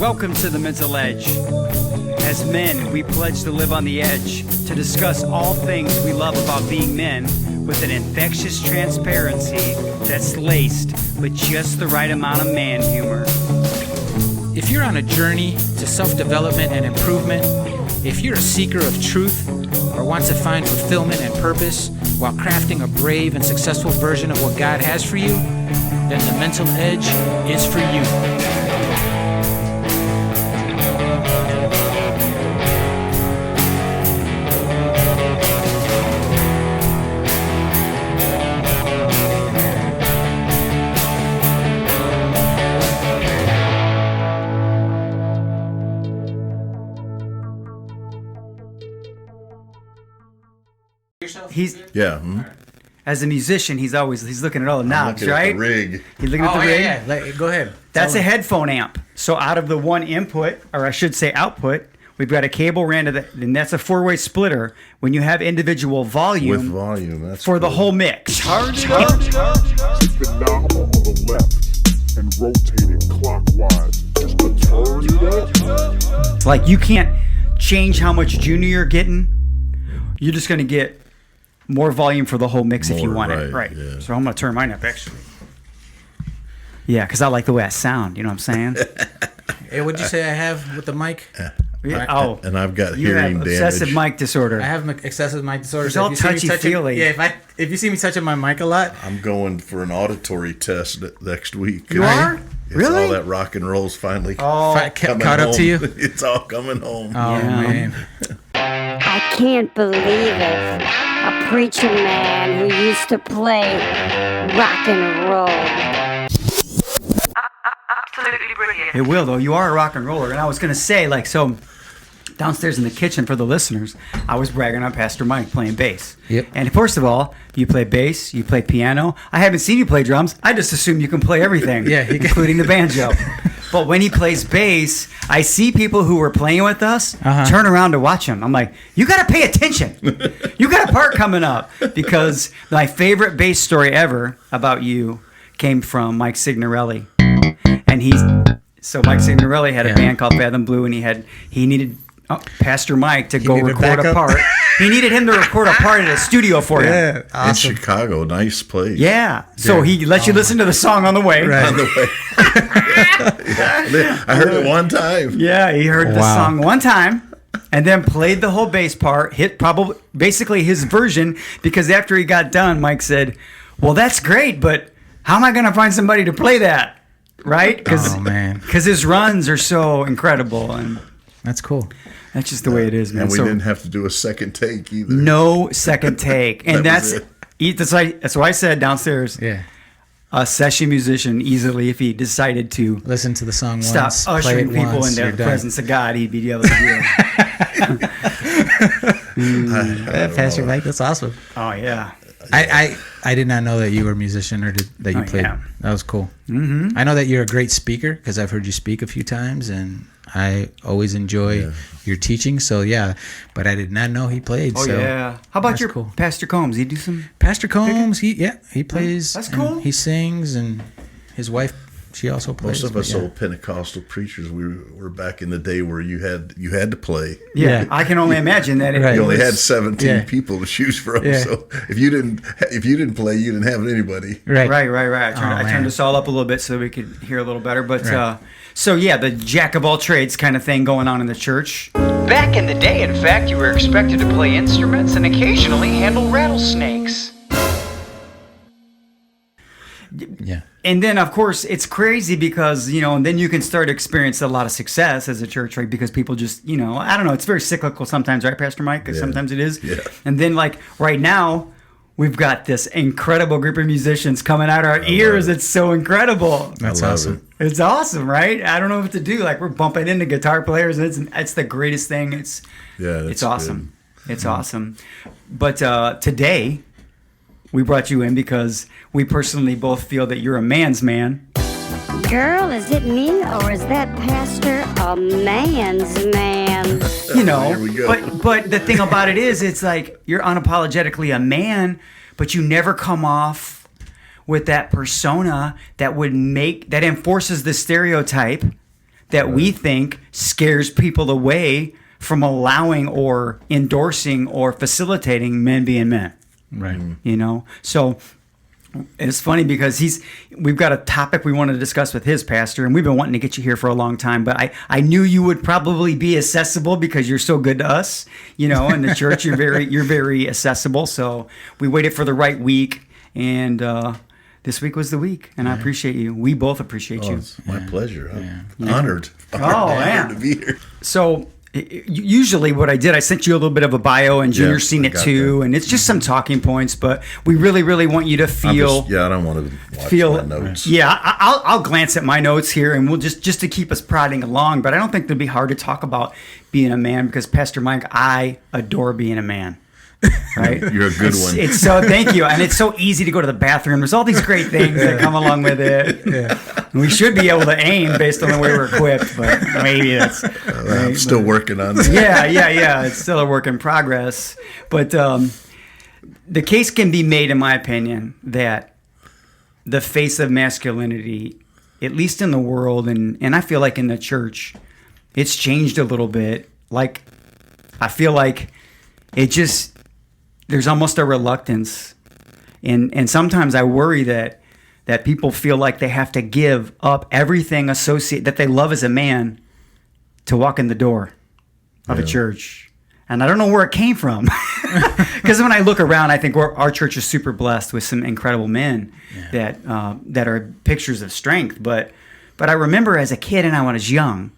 Welcome to the Mental Edge. As men, we pledge to live on the edge, to discuss all things we love about being men with an infectious transparency that's laced with just the right amount of man humor. If you're on a journey to self-development and improvement, if you're a seeker of truth or want to find fulfillment and purpose while crafting a brave and successful version of what God has for you, then the Mental Edge is for you. As a musician, he's looking at all the knobs, right? At the rig. He's looking at the rig. Yeah. Go ahead. That's a headphone amp. So out of the one input, or I should say output, we've got a cable ran to the, and that's a four-way splitter. When you have individual volume, With volume, that's for the cool. whole mix. Keep the knob on the left and rotate it clockwise. Just to turn it up. It's like you can't change how much junior you're getting. You're just going to get more volume for the whole mix if you More, want it. right, Right. yeah. So I'm going to turn mine up, actually. Yeah, because I like the way I sound. You know what I'm saying? Hey, what'd you say I have with the mic? Yeah. Oh, And I've got you hearing have excessive damage. mic disorder. I have excessive mic disorder. It's all if you see me touchy-feely. if you see me touching my mic a lot, I'm going for an auditory test next week. You are? It's Really? all that rock and roll's finally caught coming up home. to you. It's all coming home. Oh Yeah. man. I can't believe it. A preacher man who used to play rock and roll. Absolutely brilliant. It will, though. You are a rock and roller. And I was going to say, so downstairs in the kitchen for the listeners, I was bragging on Pastor Mike playing bass. Yep. And first of all, you play bass, you play piano. I haven't seen you play drums. I just assume you can play everything, Yeah, he can. including the banjo. But when he plays bass, I see people who were playing with us turn around to watch him. I'm like, you got to pay attention. You got a part coming up. Because my favorite bass story ever about you came from Mike Signorelli. And so Mike Signorelli had a band called Fathom Blue, and he needed Pastor Mike to go needed record a backup? part. He needed him to record a part at a studio for him. Yeah. In Awesome. Chicago, nice place. Yeah. So he let you listen to the song on the way. Right. On the way. Yeah. I heard it one time. Yeah, he heard the Wow. song one time and then played the whole bass part, hit probably basically his version, because after he got done, Mike said, well, that's great, but how am I going to find somebody to play that? Right? Oh, man. Because his runs are so incredible, and That's cool. that's just the way it is, man. And we So didn't have to do a second take either. no second take. And That was that's why I said downstairs, Yeah. a session musician easily, if he decided to Listen to the song stop once. play ushering it people once, into you're the done. presence of God, he'd be able to do it. Yeah, Pastor Mike, that's awesome. Oh, yeah. I did not know that you were a musician or that you Oh, played. yeah. That was cool. Mm-hmm. I know that you're a great speaker because I've heard you speak a few times, and I always enjoy your teaching. So yeah, but I did not know he played. Oh, so yeah. How about that's your cool. Pastor Combs? He do some... Pastor Combs? He plays. That's and cool. He sings, and his wife, she also plays. Most of but us yeah. old Pentecostal preachers, we were back in the day where you had to play. Yeah, I can only imagine that. Right. You only had was- 17 Yeah. people to choose from. Yeah. So if you didn't play, you didn't have anybody. Right. Right. I man. turned us all up a little bit so we could hear a little better. But Right. so yeah, the jack of all trades kind of thing going on in the church. Back in the day, in fact, you were expected to play instruments and occasionally handle rattlesnakes. Yeah. And then, of course, it's crazy because, and then you can start to experience a lot of success as a church, right? Because people just, I don't know, it's very cyclical sometimes, right, Pastor Mike? 'Cause Yeah. sometimes it is. Yeah. And then, right now, we've got this incredible group of musicians coming out our ears. it. It's so incredible. That's I love awesome. It's awesome, right? I don't know what to do. We're bumping into guitar players, and it's the greatest thing. It's That's awesome. It's awesome. But today, we brought you in because we personally both feel that you're a man's man. Girl, is it me or is that pastor a man's man? Here we go. But the thing about it is, it's like you're unapologetically a man, but you never come off with that persona that enforces the stereotype that we think scares people away from allowing or endorsing or facilitating men being men. Right. You know? So it's funny because we've got a topic we wanted to discuss with his pastor, and we've been wanting to get you here for a long time, but I knew you would probably be accessible because you're so good to us, you know, in the church. You're very accessible. So we waited for the right week, and this week was the week, and I appreciate you. We both appreciate you. It's my pleasure. I'm honored. Man. To be here. So usually what I did, I sent you a little bit of a bio, and Junior's seen it too, and it's just some talking points, but we really, really want you to feel... I don't want to watch my notes. Yeah, I'll glance at my notes here, and we'll just to keep us prodding along, but I don't think it'd be hard to talk about being a man, because Pastor Mike, I adore being a man. Right? You're a good one. It's so, thank you. And it's so easy to go to the bathroom. There's all these great things that come along with it. Yeah. We should be able to aim based on the way we're equipped, but maybe that's... I'm still working on that. Yeah. It's still a work in progress. But the case can be made, in my opinion, that the face of masculinity, at least in the world, and I feel like in the church, it's changed a little bit. Like, I feel like it just... There's almost a reluctance, and sometimes I worry that people feel like they have to give up everything that they love as a man to walk in the door of a church. And I don't know where it came from, because when I look around, I think our church is super blessed with some incredible men that are pictures of strength. But I remember as a kid and I was young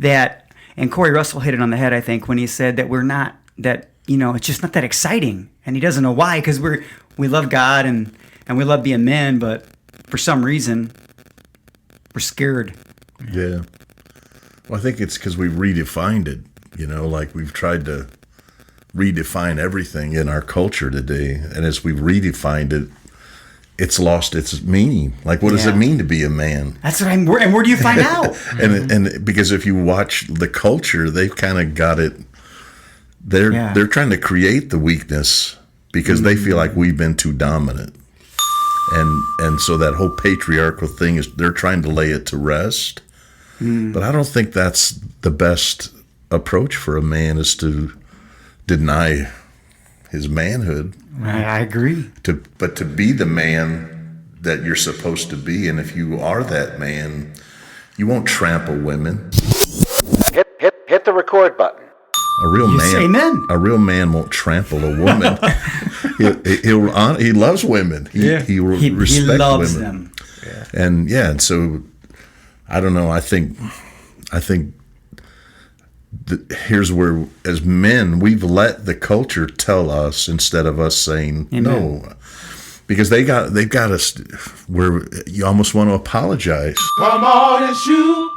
and Corey Russell hit it on the head, I think, when he said that we're not that. You know, it's just not that exciting. And he doesn't know why, because we love God and we love being men, but for some reason, we're scared. Yeah. Well, I think it's because we redefined it, you know, like we've tried to redefine everything in our culture today. And as we've redefined it, it's lost its meaning. Like, what does it mean to be a man? That's what and where do you find out? and because if you watch the culture, they've kind of got it. They're trying to create the weakness because they feel like we've been too dominant, and so that whole patriarchal thing is they're trying to lay it to rest. But I don't think that's the best approach for a man, is to deny his manhood. I agree. But to be the man that you're supposed to be, and if you are that man, you won't trample women. Hit the record button. A real man won't trample a woman. He loves women. He respects women. Them. And so I don't know. I think that here's where, as men, we've let the culture tell us instead of us saying no, because they've got us where you almost want to apologize. Come on and shoot.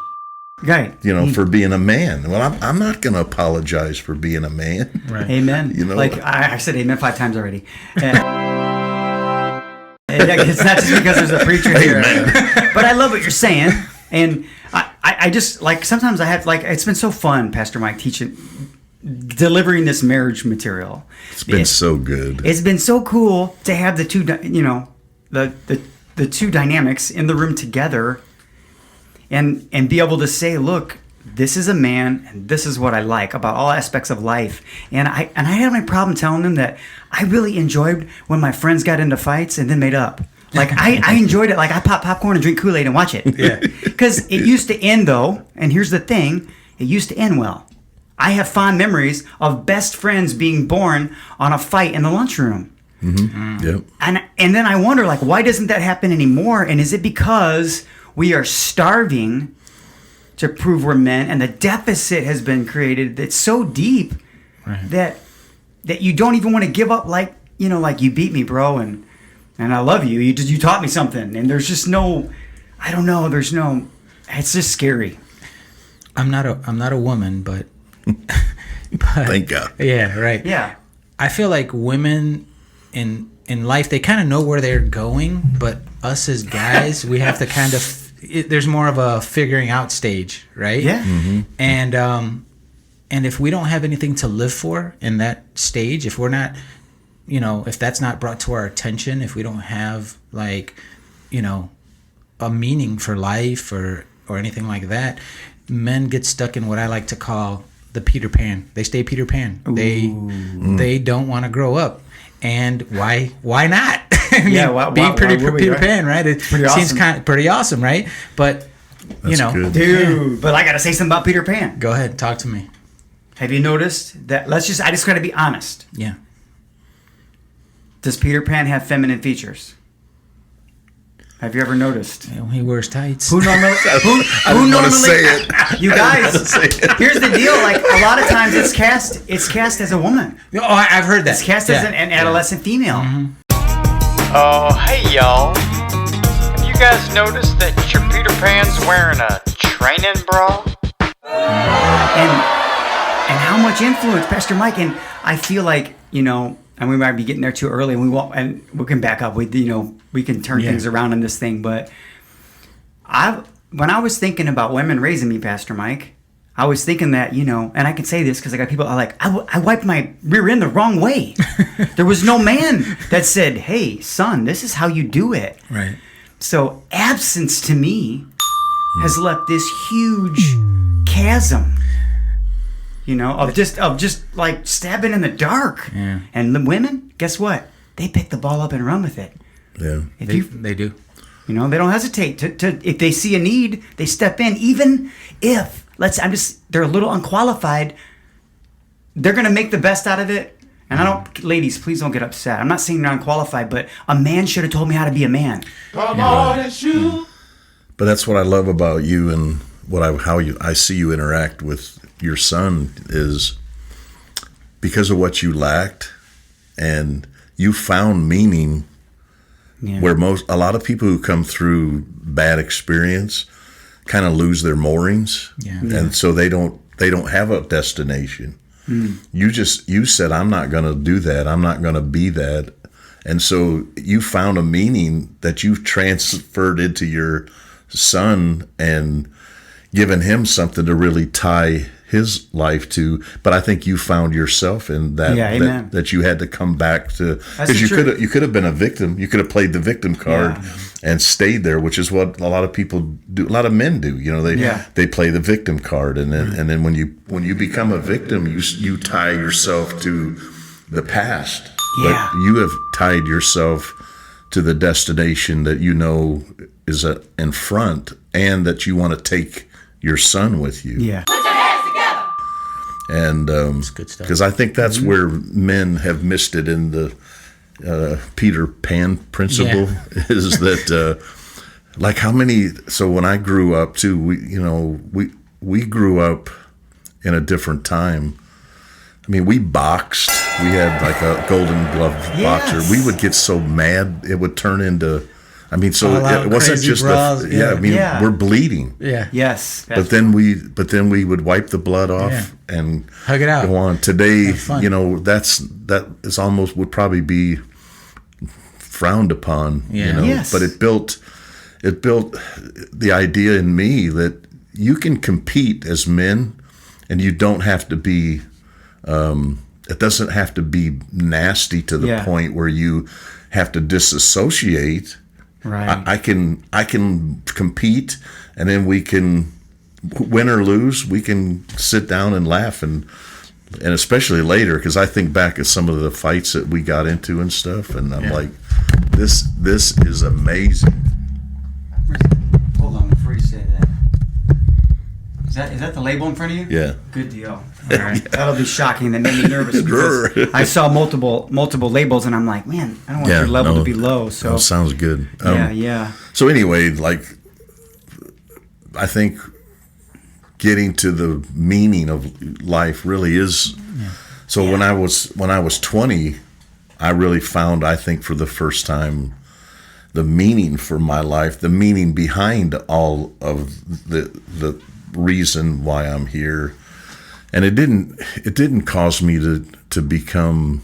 Right. You know, for being a man. Well, I'm not going to apologize for being a man. Right. Amen. You know, like I said amen 5 times already. And it's not just because there's a preacher here. But I love what you're saying. And I just, like, sometimes I have, like, it's been so fun, Pastor Mike, delivering this marriage material. It's been so good. It's been so cool to have the two, you know, the two dynamics in the room together. And be able to say, look, this is a man, and this is what I like about all aspects of life. And I had my problem telling them that I really enjoyed when my friends got into fights and then made up. Like, I enjoyed it. Like, I pop popcorn and drink Kool-Aid and watch it. Yeah. Because it used to end, though, and here's the thing, it used to end well. I have fond memories of best friends being born on a fight in the lunchroom. Mm-hmm. Yep. And then I wonder, like, why doesn't that happen anymore? And is it because we are starving to prove we're men, and the deficit has been created that's so deep that you don't even want to give up, like, you know, like, you beat me, bro, and I love you. You taught me something, and there's just no, I don't know, it's just scary. I'm not a woman, but thank God. Yeah, right. Yeah. I feel like women in life, they kind of know where they're going, but us as guys, we have to kind of, there's more of a figuring out stage, right? Yeah. Mm-hmm. And if we don't have anything to live for in that stage, if we're not, you know, if that's not brought to our attention, if we don't have, like, you know, a meaning for life or anything like that, men get stuck in what I like to call the Peter Pan. They stay Peter Pan. They don't want to grow up. And why not? I mean, be pretty Peter Pan, right? It seems kind of pretty awesome, right? But That's good. Dude, but I got to say something about Peter Pan. Go ahead, talk to me. Have you noticed that? I just got to be honest. Yeah. Does Peter Pan have feminine features? Have you ever noticed? He wears tights. Who normally? I didn't want to say it. You guys, here's the deal. Like a lot of times, it's cast as a woman. Oh, I've heard that. It's cast as an adolescent female. Mm-hmm. Oh, hey y'all. Have you guys noticed that your Peter Pan's wearing a training bra? And how much influence, Pastor Mike? And I feel like, and we might be getting there too early, and we can back up. We can turn things around in this thing. But when I was thinking about women raising me, Pastor Mike, I was thinking that, and I can say this because I got people I wiped my rear end the wrong way. There was no man that said, "Hey, son, this is how you do it." Right. So absence to me has left this huge chasm. Of just like stabbing in the dark. Yeah. And the women, guess what? They pick the ball up and run with it. Yeah. They do. They don't hesitate to if they see a need, they step in. Even if they're a little unqualified, they're gonna make the best out of it. And ladies, please don't get upset. I'm not saying they're unqualified, but a man should have told me how to be a man. Come on and shoot. But that's what I love about you and how I see you interact with your son is because of what you lacked, and you found meaning where a lot of people who come through bad experience kind of lose their moorings, and so they don't have a destination. You said, I'm not going to do that. I'm not going to be that. And so you found a meaning that you've transferred into your son and given him something to really tie his life to. But I think you found yourself in that, that you had to come back to, because you could have been a victim. You could have played the victim card and stayed there, which is what a lot of people do. A lot of men do. They play the victim card, and then when you become a victim, you tie yourself to the past. Yeah. But you have tied yourself to the destination that is in front, and that you want to take your son with you. Yeah. And because I think that's where men have missed it in the Peter Pan principle is that like how many. So when I grew up too, we grew up in a different time. I mean, we boxed. We had like a Golden Glove boxer. We would get so mad it would turn into. I mean, so it wasn't just we're bleeding. Yeah. Yes. But then we would wipe the blood off and hug it out. Go on. Today, that is almost would probably be frowned upon. Yeah. Yes. But it built the idea in me that you can compete as men, and you don't have to be. It doesn't have to be nasty to the point where you have to disassociate. Right. I can compete, and then we can win or lose. We can sit down and laugh, and especially later, because I think back at some of the fights that we got into and stuff, and I'm like, this is amazing. Hold on before you say that. Is that the label in front of you? Yeah. Good deal. All right. That'll be shocking. That made me nervous because I saw multiple labels, and I'm like, man, I don't want your level to be low. So sounds good. Yeah. So anyway, like, I think getting to the meaning of life really is. So when I was 20, I really found, I think, for the first time, the meaning for my life, the meaning behind all of the reason why I'm here. And it didn't cause me to become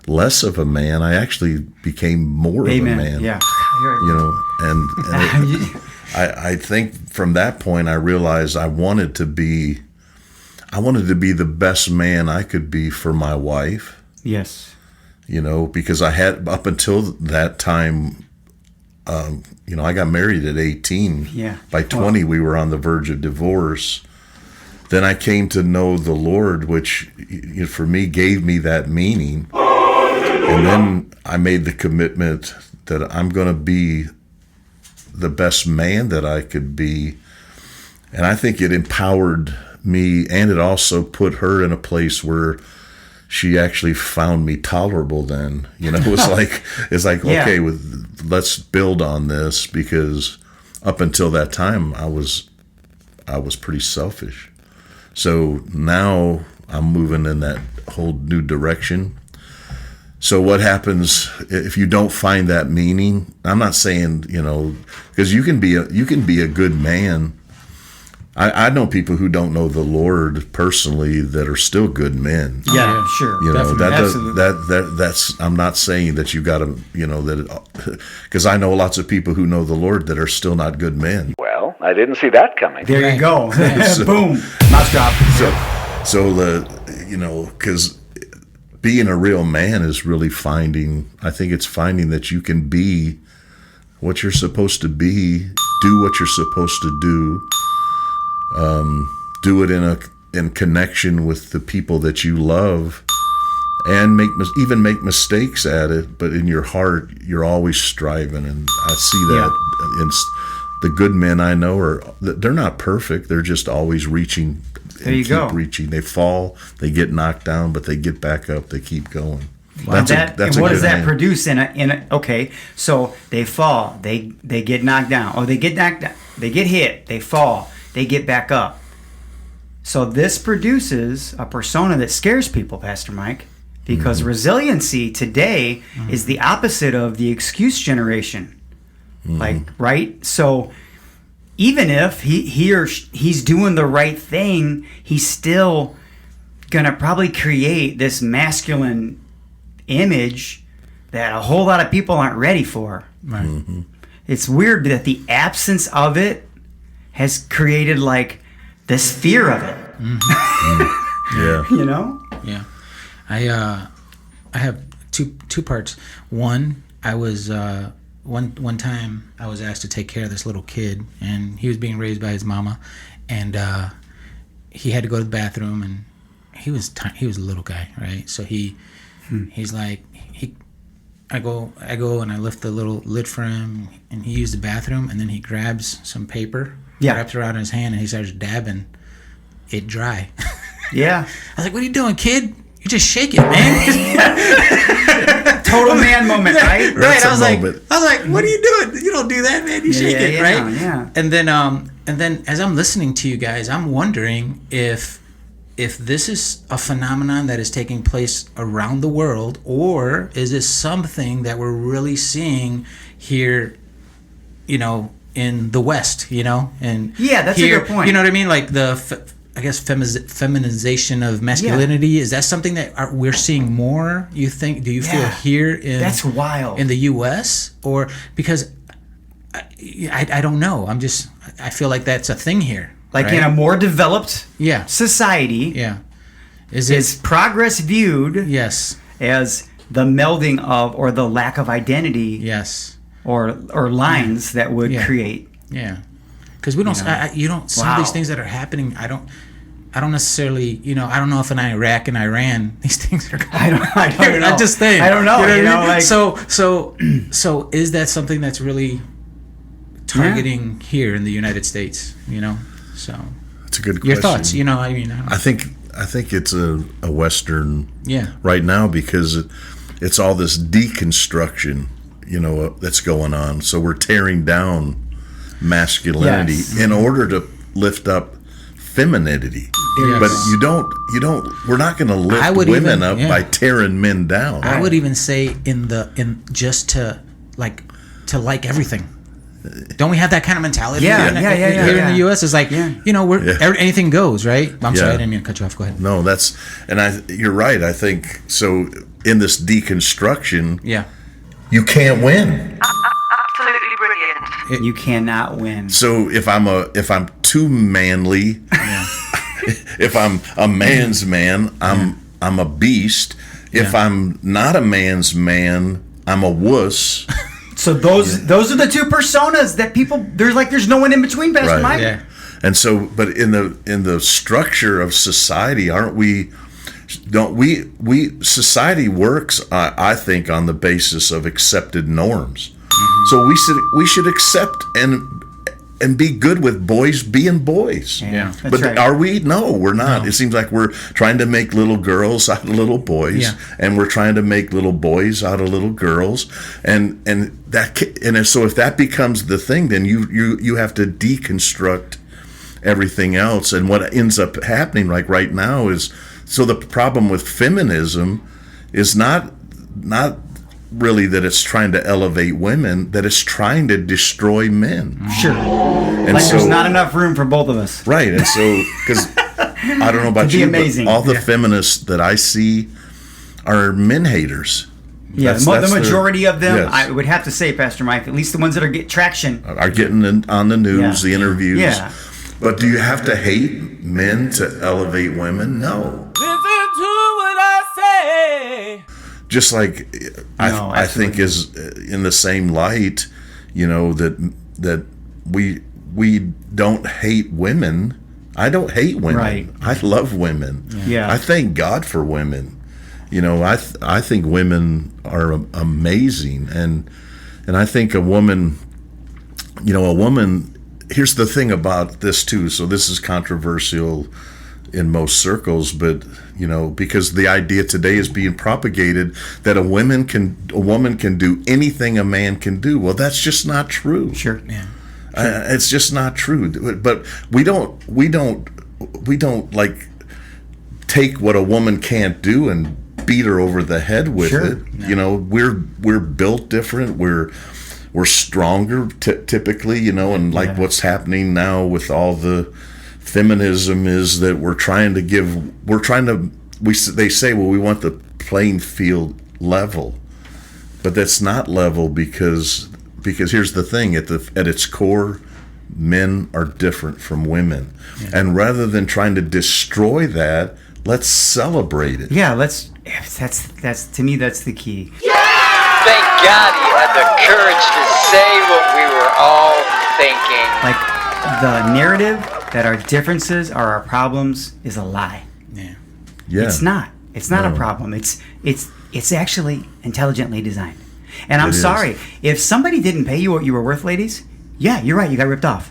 less of a man. I actually became more of a man. Yeah. And I think from that point I realized I wanted to be the best man I could be for my wife. Yes. Because I had, up until that time, I got married at 18. Yeah. By 20, we were on the verge of divorce. Then I came to know the Lord, which for me gave me that meaning. And then I made the commitment that I'm going to be the best man that I could be. And I think it empowered me, and it also put her in a place where she actually found me tolerable then. It's like okay, let's build on this, because up until that time I was pretty selfish. So now I'm moving in that whole new direction. So what happens if you don't find that meaning? I'm not saying, because you can be a good man. I know people who don't know the Lord personally that are still good men. Yeah, sure. That's. I'm not saying that you got to, because I know lots of people who know the Lord that are still not good men. Well, I didn't see that coming. There you go. Boom. Mouse drop. Because being a real man is really finding that you can be what you're supposed to be, do what you're supposed to do it in connection with the people that you love, and even make mistakes at it, but in your heart you're always striving. And I see that in the good men I know they're not perfect, they're just always reaching. There you go. Reaching. They fall, they get knocked down, but they get back up, they keep going. Wow. And what does that produce in a okay, so they fall, they get knocked down, they get knocked down, they get hit, they fall, they get back up. So this produces a persona that scares people, Pastor Mike, because resiliency today is the opposite of the excuse generation. Right? So even if he's doing the right thing, he's still gonna probably create this masculine image that a whole lot of people aren't ready for. Right. Mm-hmm. It's weird that the absence of it has created like this fear of it. Yeah. Yeah. I have two parts. One, I was one time I was asked to take care of this little kid, and he was being raised by his mama, and he had to go to the bathroom, and he was a little guy, right? So he's like I go and I lift the little lid for him, and he used the bathroom, and then he grabs some paper, wraps it around his hand, and he starts dabbing it dry. Yeah. I was like, "What are you doing, kid? You just shake it, man." Total man moment, right? Right. I was like, "What are you doing? You don't do that, man. You shake it, right?" Yeah. And then as I'm listening to you guys, I'm wondering if this is a phenomenon that is taking place around the world, or is this something that we're really seeing here, in the West, and that's here, a good point. You know what I mean? Like feminization of masculinity. Yeah. Is that something that we're seeing more? You think? Do you feel here in that's wild in the U.S. or because I don't know. I feel like that's a thing here. Like in a more developed society, is progress viewed as the melding of or the lack of identity or lines that would create because we don't you don't some of these things that are happening I don't necessarily I don't know if in Iraq and Iran these things are I don't know. I just think I don't know like so is that something that's really targeting here in the United States so that's a good question. Your thoughts? I think it's a Western right now because it's all this deconstruction, that's going on. So we're tearing down masculinity in order to lift up femininity. Yes. But you don't. We're not going to lift women up by tearing men down. I would even say in just to like everything. Don't we have that kind of mentality? Yeah. Here in the U.S., it's like anything goes, right? I'm sorry, I didn't mean to cut you off. Go ahead. No, you're right. I think so. In this deconstruction, you can't win. Absolutely brilliant. You cannot win. So if I'm too manly, if I'm a man's man, I'm a beast. If I'm not a man's man, I'm a wuss. So those are the two personas that people. There's no one in between, Pastor Mike. Yeah. And so, but in the structure of society, society works, I think, on the basis of accepted norms. Mm-hmm. So we should accept and be good with boys being boys. Yeah, but right. Are we? No, we're not. No. It seems like we're trying to make little girls out of little boys, and we're trying to make little boys out of little girls, and so if that becomes the thing, then you have to deconstruct everything else. And what ends up happening, like right now, is so the problem with feminism is not really that it's trying to elevate women, that it's trying to destroy men. Sure. And there's not enough room for both of us. Right. And so, because I don't know about you, but all the feminists that I see are men haters. Yeah, the majority of them, yes. I would have to say, Pastor Mike, at least the ones that are getting traction. Are getting on the news, the interviews. Yeah. But do you have to hate men to elevate women? No. Listen to what I say. Just like I think is in the same light, that we don't hate women. I don't hate women. Right. I love women. Yeah. I thank God for women. I think women are amazing, and I think a woman. Here's the thing about this too. So this is controversial in most circles, but because the idea today is being propagated that a woman can do anything a man can do. Well, that's just not true. Sure. Yeah. It's just not true. But we don't like take what a woman can't do and beat her over the head with it. No. We're built different. We're stronger typically, and what's happening now with all the feminism is that they say, well, we want the playing field level, but that's not level because here's the thing, at its core, men are different from women. Yeah. And rather than trying to destroy that, let's celebrate it. Yeah, that's to me, that's the key. Thank God he had the courage to say what we were all thinking. Like, the narrative that our differences are our problems is a lie. Yeah. It's not. It's not a problem. It's actually intelligently designed. And I'm sorry, if somebody didn't pay you what you were worth, ladies, yeah, you're right, you got ripped off.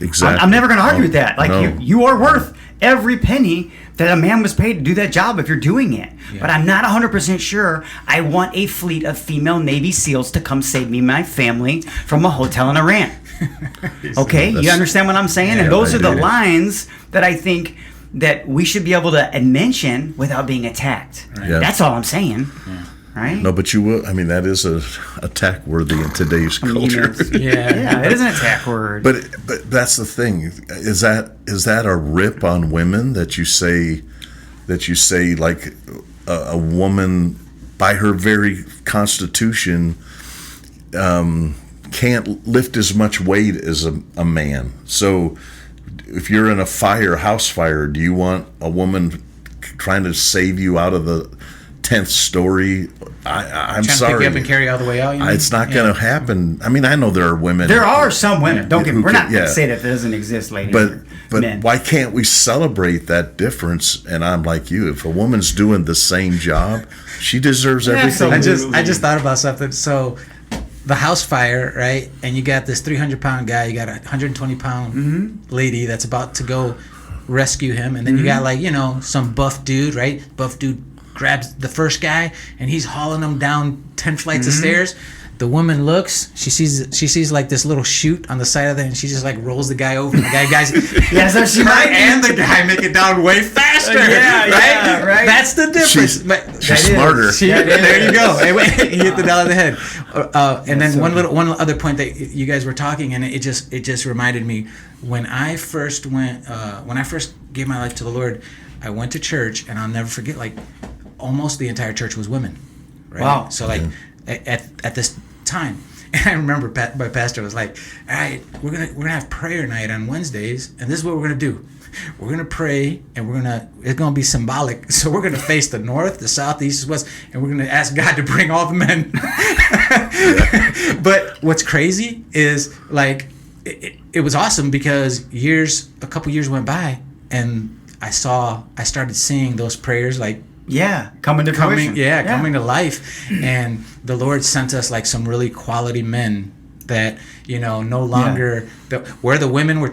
Exactly. I'm never going to argue with that. Like, you are worth every penny that a man was paid to do that job if you're doing it. Yeah. But I'm not 100% sure I want a fleet of female Navy SEALs to come save me and my family from a hotel in Iran. Okay? You understand what I'm saying? And those are the lines that I think that we should be able to mention without being attacked. Right. Yeah. That's all I'm saying. Yeah. Right? No, but you will. I mean, that is a attack worthy in today's culture. Yeah, it is an attack word. But that's the thing. Is that a rip on women that you say like a woman by her very constitution can't lift as much weight as a man? So if you're in a house fire, do you want a woman trying to save you out of the 10th story? I'm sorry. Pick you up and carry you all the way out. It's not going to happen. I mean, I know there are women. There are some women. We're not going to say that doesn't exist, ladies. But men. Why can't we celebrate that difference? And I'm like you. If a woman's doing the same job, she deserves everything. I just thought about something. So the house fire, right? And you got this 300-pound guy. You got a 120-pound lady that's about to go rescue him, and then you got some buff dude, right? Buff dude grabs the first guy and he's hauling him down 10 flights of stairs. The woman looks, she sees like this little chute on the side of it, and she just like rolls the guy over. And the guys so she might and the guy make it down way faster. Right? That's the difference. She's smarter. There you go. You hit the nail on the head. And then one other point that you guys were talking, and it just reminded me when I first gave my life to the Lord. I went to church, and I'll never forget, like, almost the entire church was women. Right? Wow. So, like, at this time, and I remember my pastor was like, all right, we're gonna have prayer night on Wednesdays, and this is what we're gonna do. We're gonna pray, and it's gonna be symbolic. So we're gonna face the north, the south, the east, the west, and we're gonna ask God to bring all the men. But what's crazy is like it was awesome because a couple years went by and I started seeing those prayers like coming to fruition. Coming to life. And the Lord sent us like some really quality men that, you know, no longer where the women were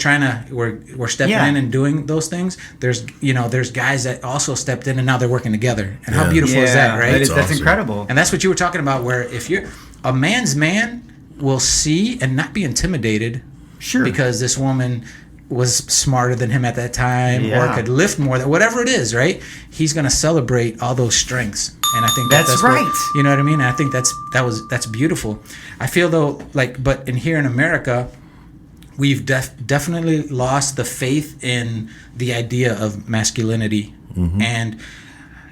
we're stepping in and doing those things. There's guys that also stepped in and now they're working together. And how beautiful is that, right? That's awesome. incredible. And that's what you were talking about, where if you're a man's man will see and not be intimidated because this woman was smarter than him at that time or could lift more, whatever it is, right? He's going to celebrate all those strengths. And I think that's right. You know what I mean? And I think that's beautiful. I feel though, like, but here in America, we've definitely lost the faith in the idea of masculinity. Mm-hmm. And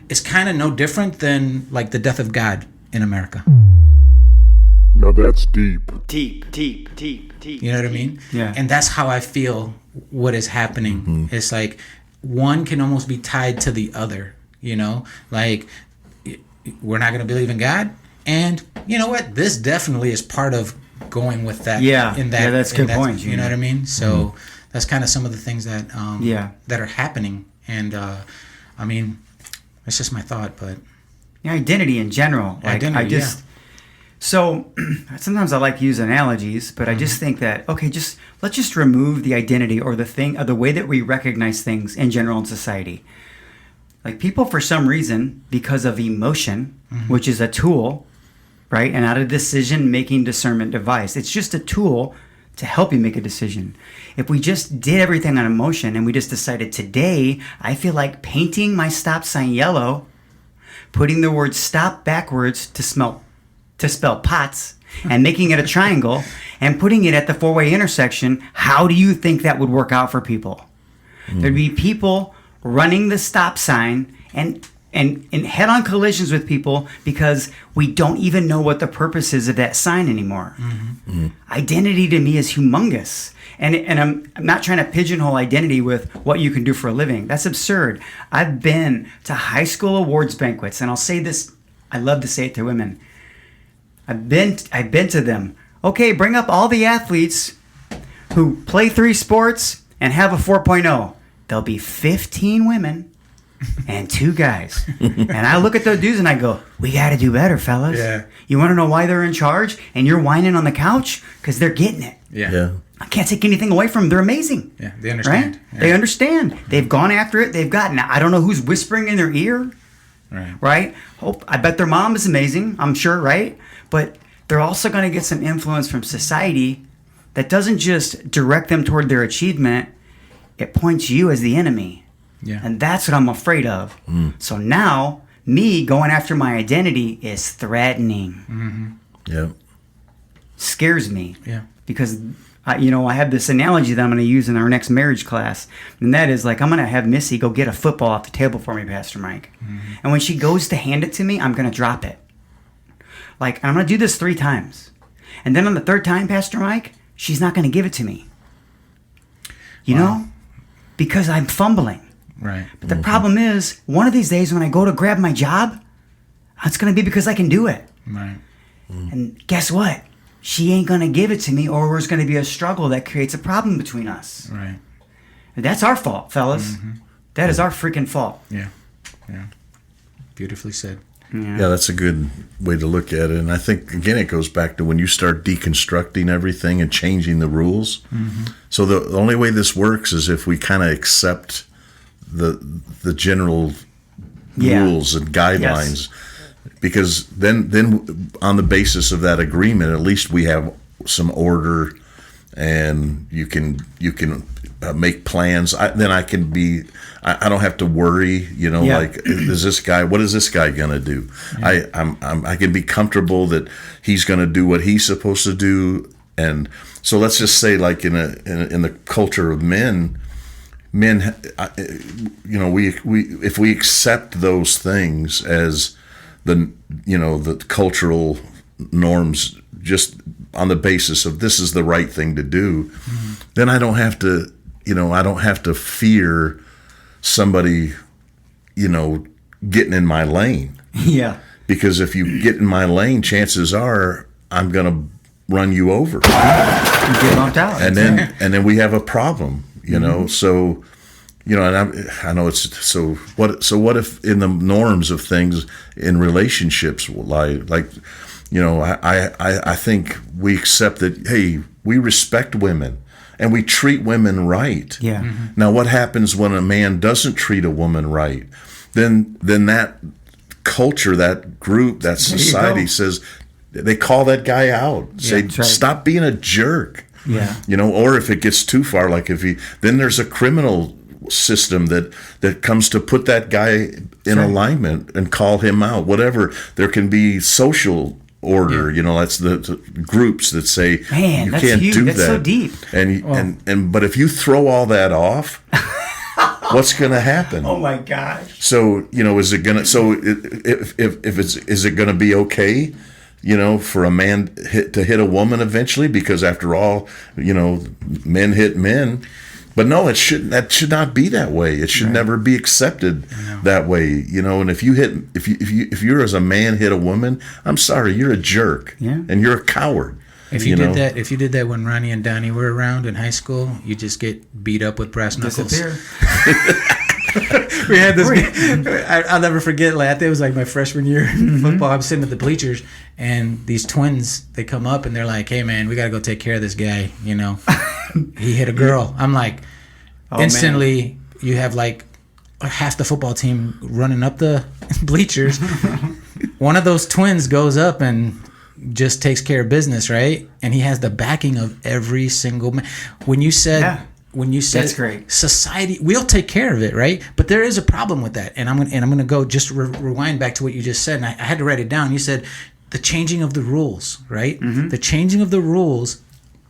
it's kind of no different than like the death of God in America. Now that's deep. Deep. You know what I mean? Yeah. And that's how I feel what is happening. Mm-hmm. It's like one can almost be tied to the other, you know? Like, we're not going to believe in God. And you know what? This definitely is part of going with that. That's a good point. You know what I mean? So that's kind of some of the things that that are happening. And I mean, it's just my thought, but identity in general. Like, So sometimes I like to use analogies, but I just think that, let's just remove the identity or the way that we recognize things in general in society. Like people, for some reason, because of emotion, which is a tool, right? And not a decision-making discernment device. It's just a tool to help you make a decision. If we just did everything on emotion and we just decided today, I feel like painting my stop sign yellow, putting the word stop backwards to spell pots and making it a triangle and putting it at the four-way intersection, how do you think that would work out for people? There'd be people running the stop sign and head-on collisions with people because we don't even know what the purpose is of that sign anymore. Identity to me is humongous. And I'm not trying to pigeonhole identity with what you can do for a living. That's absurd. I've been to high school awards banquets, and I'll say this, I love to say it to women. I've been to them. Okay, bring up all the athletes who play 3 sports and have a 4.0. There'll be 15 women and 2 guys. And I look at those dudes and I go, we got to do better, fellas. Yeah. You want to know why they're in charge? And you're whining on the couch? Because they're getting it. Yeah. I can't take anything away from them. They're amazing. Yeah, they understand. Right? Yeah. They understand. They've gone after it. They've gotten it. I don't know who's whispering in their ear. Right? I bet their mom is amazing, I'm sure, right? But they're also going to get some influence from society that doesn't just direct them toward their achievement. It points you as the enemy. Yeah. And that's what I'm afraid of. So now, me going after my identity is threatening. Yeah. Scares me. Yeah. Because, I have this analogy that I'm going to use in our next marriage class. And that is like, I'm going to have Missy go get a football off the table for me, Pastor Mike. And when she goes to hand it to me, I'm going to drop it. Like, I'm going to do this 3 times. And then on the 3rd time, Pastor Mike, she's not going to give it to me. You know? Because I'm fumbling. Right. But the problem is, one of these days when I go to grab my job, it's going to be because I can do it. Right. And guess what? She ain't going to give it to me, or there's going to be a struggle that creates a problem between us. Right. And that's our fault, fellas. That is our freaking fault. Yeah. Beautifully said. Yeah, that's a good way to look at it. And I think, again, it goes back to when you start deconstructing everything and changing the rules. So the only way this works is if we kind of accept the general rules and guidelines. Because then on the basis of that agreement, at least we have some order, and you can make plans. Then I can be. I don't have to worry. Like, what is this guy gonna do? I can be comfortable that he's gonna do what he's supposed to do. And so let's just say, like in the culture of men, if we accept those things as the cultural norms, just on the basis of this is the right thing to do, then I don't have to fear somebody, getting in my lane. Yeah. Because if you get in my lane, chances are I'm going to run you over. You get bumped out. And then we have a problem, you know. So, you know, and I know it's so what if in the norms of things in relationships, like, you know, I think we accept that, hey, we respect women and we treat women right. Yeah. Now, what happens when a man doesn't treat a woman right? Then that culture, that group, that society says, they call that guy out. Say, stop being a jerk. Yeah. You know, or if it gets too far, like then there's a criminal system that comes to put that guy in alignment and call him out. Whatever. There can be social order, you know, that's the groups that say, man, you that's can't huge. do That's that. so deep. And but if you throw all that off, what's going to happen? Oh my gosh. So, you know, is it going to, so is it going to be okay, you know, for a man to hit a woman eventually? Because after all, you know, men hit men. But no, that should not be that way. It should never be accepted that way, you know. And if you're as a man hit a woman, I'm sorry, you're a jerk, and you're a coward. If you did that when Ronnie and Donnie were around in high school, you just get beat up with brass knuckles. Disappear. We had this. I'll never forget. Like, I think it was like my freshman year in football. I'm sitting at the bleachers, and these twins, they come up and they're like, "Hey man, we gotta go take care of this guy. You know, he hit a girl." I'm like, instantly, you have like half the football team running up the bleachers. One of those twins goes up and just takes care of business, right? And he has the backing of every single man. When you said that's great. Society, we'll take care of it, right? But there is a problem with that, and I'm gonna go just rewind back to what you just said, and I had to write it down. You said the changing of the rules, right? The changing of the rules.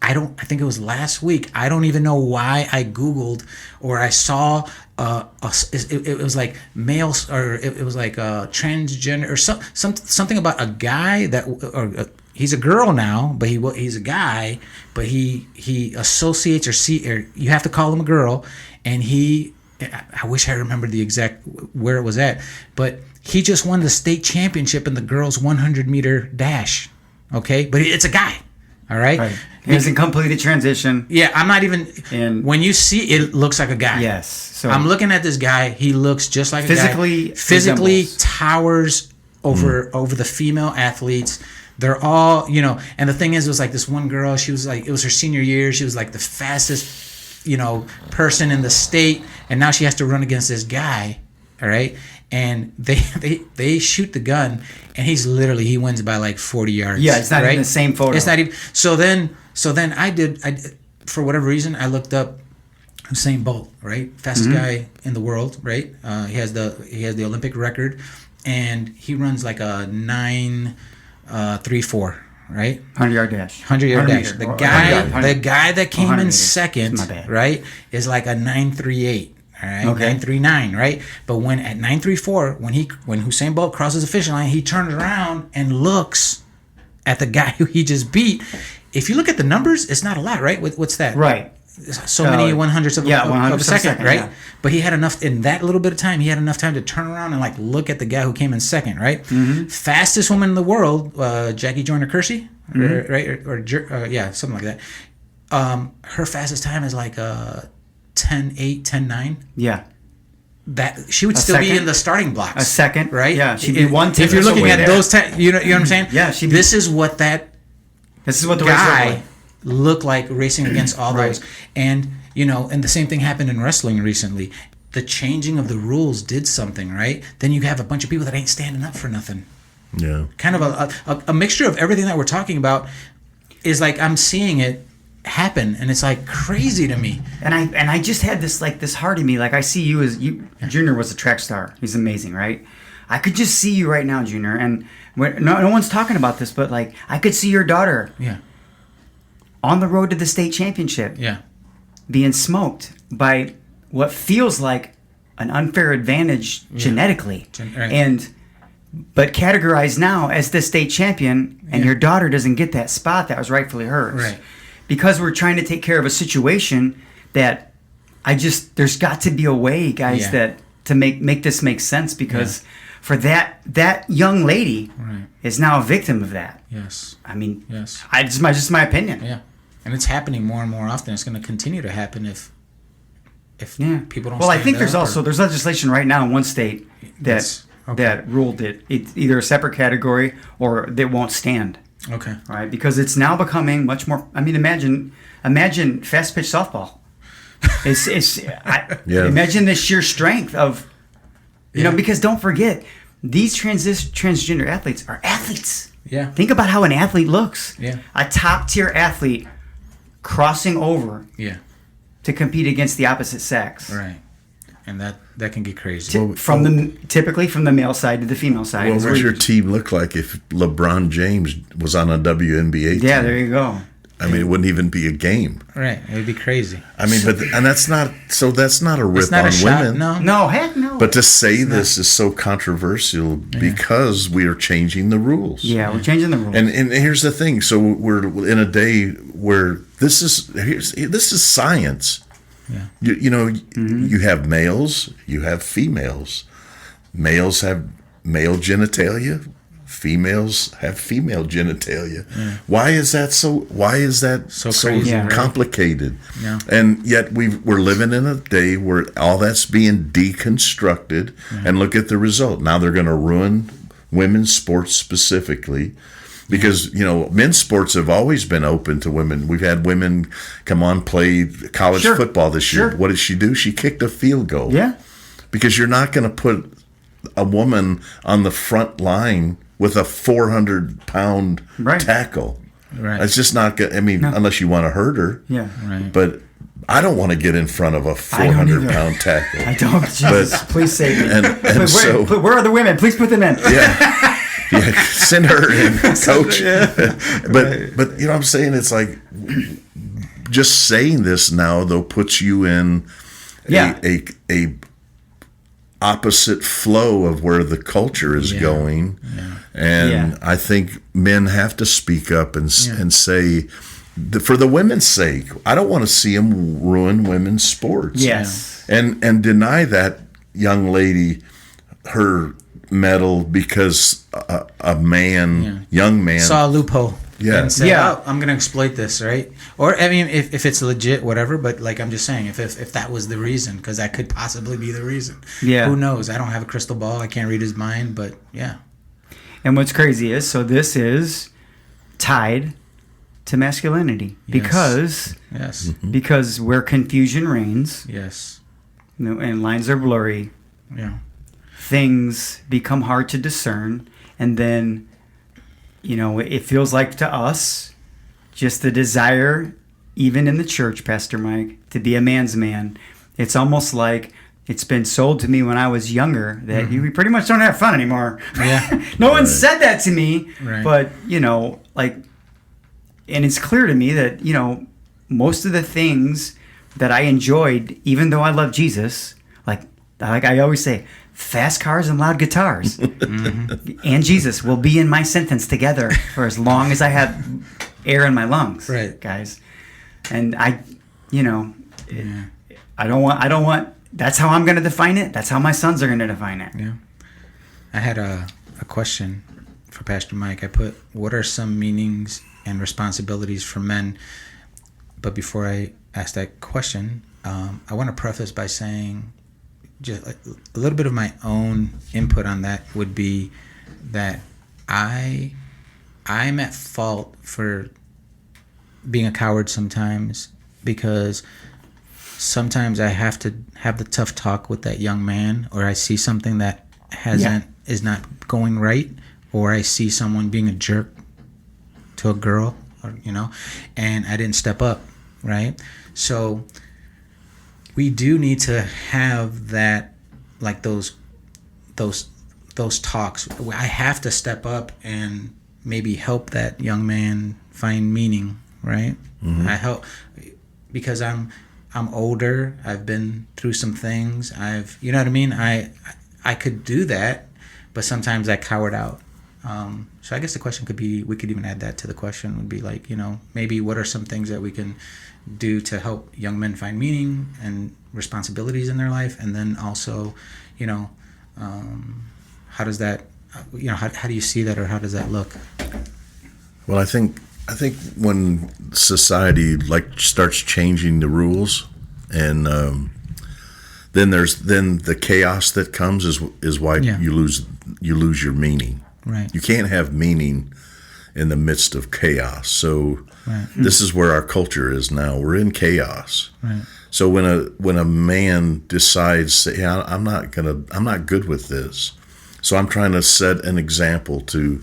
I think it was last week. I don't even know why I Googled or I saw it was like males, or it was like transgender or something about a guy that he's a girl now, but he's a guy, but he associates or you have to call him a girl, and I wish I remembered the exact where it was at, but he just won the state championship in the girls 100-meter dash. Okay, but it's a guy. All right. He hasn't completed transition. Yeah, I'm not even. And when you see it, looks like a guy. Yes. So I'm looking at this guy. He looks just like a guy. Physically towers over the female athletes. They're all, you know. And the thing is, it was like this one girl. She was like, it was her senior year. She was like the fastest, you know, person in the state, and now she has to run against this guy. All right. And they shoot the gun, and he wins by like 40 yards. Yeah, it's not even the same photo. It's not even. So then I did for whatever reason, I looked up Usain Bolt, right? Fastest guy in the world, right? He has the Olympic record, and he runs like a 9.34, right? 100-yard dash. 100-yard dash. The guy that came in second, right, is like a 9.38. All right, okay. 9.39, right? But when at 9.34, when Usain Bolt crosses the finish line, he turns around and looks at the guy who he just beat. If you look at the numbers, it's not a lot, right? What's that? Right. So many 100ths of a second, right? Yeah. But he had enough in that little bit of time. He had enough time to turn around and like look at the guy who came in second, right? Fastest woman in the world, Jackie Joyner-Kersee, right? Or something like that. Her fastest time is like 10.8, 10.9. Yeah. That she would still be in the starting blocks. A second, right? Yeah, she'd be 1/10. If you're looking at those 10, you know what I'm saying? Yeah, This is what the guy looked like racing against all those. And you know, and the same thing happened in wrestling recently. The changing of the rules did something, right? Then you have a bunch of people that ain't standing up for nothing. Yeah. Kind of a mixture of everything that we're talking about is like I'm seeing it happen, and it's like crazy to me. And I just had this heart in me. Like I see you as you. Junior was a track star. He's amazing, right? I could just see you right now, Junior. And no one's talking about this, but like I could see your daughter. Yeah. On the road to the state championship. Yeah. Being smoked by what feels like an unfair advantage genetically, but categorized now as the state champion, and your daughter doesn't get that spot that was rightfully hers. Right. Because we're trying to take care of a situation that there's got to be a way, guys, that to make this make sense, because for that young lady Right. is now a victim of that. Yes. I mean, Yes. just my opinion. Yeah. And it's happening more and more often. It's going to continue to happen if people don't. Well, I stand think there's up also there's legislation right now in one state that ruled it. It's either a separate category or they won't stand. Okay. Right, because it's now becoming much more. I mean, imagine fast pitch softball. Imagine the sheer strength of, because don't forget, these transgender athletes are athletes. Yeah. Think about how an athlete looks. Yeah. A top tier athlete crossing over. Yeah. To compete against the opposite sex. Right. And that can get crazy. Typically from the male side to the female side. What would your team look like if LeBron James was on a WNBA team? Yeah, there you go. I mean, it wouldn't even be a game. Right. It would be crazy. I mean, that's not a rip not on women. No, heck no. But to say this is so controversial because we are changing the rules. Yeah, we're changing the rules. And here's the thing. So we're in a day where this is science. Yeah. You have males, you have females. Males have male genitalia. Females have female genitalia. Yeah. Why is that so crazy, complicated? Yeah. And yet we're living in a day where all that's being deconstructed. And look at the result. Now they're going to ruin women's sports specifically. Because, men's sports have always been open to women. We've had women come on, play college football this year. What did she do? She kicked a field goal. Yeah. Because you're not going to put a woman on the front line with a 400-pound tackle. Right. It's just not good. I mean, unless you want to hurt her. Yeah. Right. But I don't want to get in front of a 400-pound tackle. I don't. Jesus, please save me. And where are the women? Please put them in. Yeah. Yeah, send her in, coach. But you know what I'm saying? It's like just saying this now though puts you in a opposite flow of where the culture is going. Yeah. And I think men have to speak up and say, for the women's sake, I don't want to see them ruin women's sports. Yes. And deny that young lady her medal because a young man saw a loophole. Yeah. And said, I'm going to exploit this, right? Or, I mean, if it's legit, whatever, but like I'm just saying, if that was the reason, because that could possibly be the reason. Yeah. Who knows? I don't have a crystal ball. I can't read his mind, but yeah. And what's crazy is, so this is tied to masculinity because where confusion reigns, and lines are blurry, things become hard to discern, and then it feels like to us just the desire, even in the church, Pastor Mike, to be a man's man. It's almost like it's been sold to me when I was younger that you pretty much don't have fun anymore. Yeah. No one said that to me, right. But and it's clear to me that most of the things that I enjoyed, even though I love Jesus, like I always say, fast cars and loud guitars and Jesus will be in my sentence together for as long as I have air in my lungs, right, guys. And I don't want. That's how I'm going to define it. That's how my sons are going to define it. Yeah. I had a question for Pastor Mike. I put, what are some meanings and responsibilities for men? But before I ask that question, I want to preface by saying, just a little bit of my own input on that would be that I'm at fault for being a coward sometimes, because sometimes I have to have the tough talk with that young man, or I see something that is not going right, or I see someone being a jerk to a girl, or and I didn't step up, right? So we do need to have that, like those talks. I have to step up and maybe help that young man find meaning, right? Mm-hmm. I help because I'm older. I've been through some things. You know what I mean? I could do that, but sometimes I cowered out. So I guess the question could be, we could even add that to the question, would be like, maybe what are some things that we can do to help young men find meaning and responsibilities in their life, and then also, how does that, how do you see that, or how does that look? Well, I think when society starts changing the rules, and then the chaos that comes is why you lose your meaning. Right. You can't have meaning in the midst of chaos. So this is where our culture is now. We're in chaos. Right. So when a man decides, yeah, I'm not good with this, so I'm trying to set an example to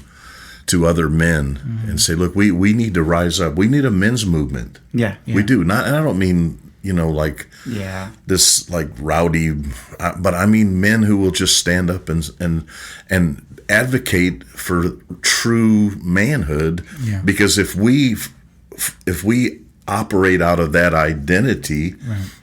other men and say, look, we need to rise up. We need a men's movement. Yeah. We do. And I don't mean this rowdy, but I mean men who will just stand up and advocate for true manhood. Yeah. Because if we operate out of that identity,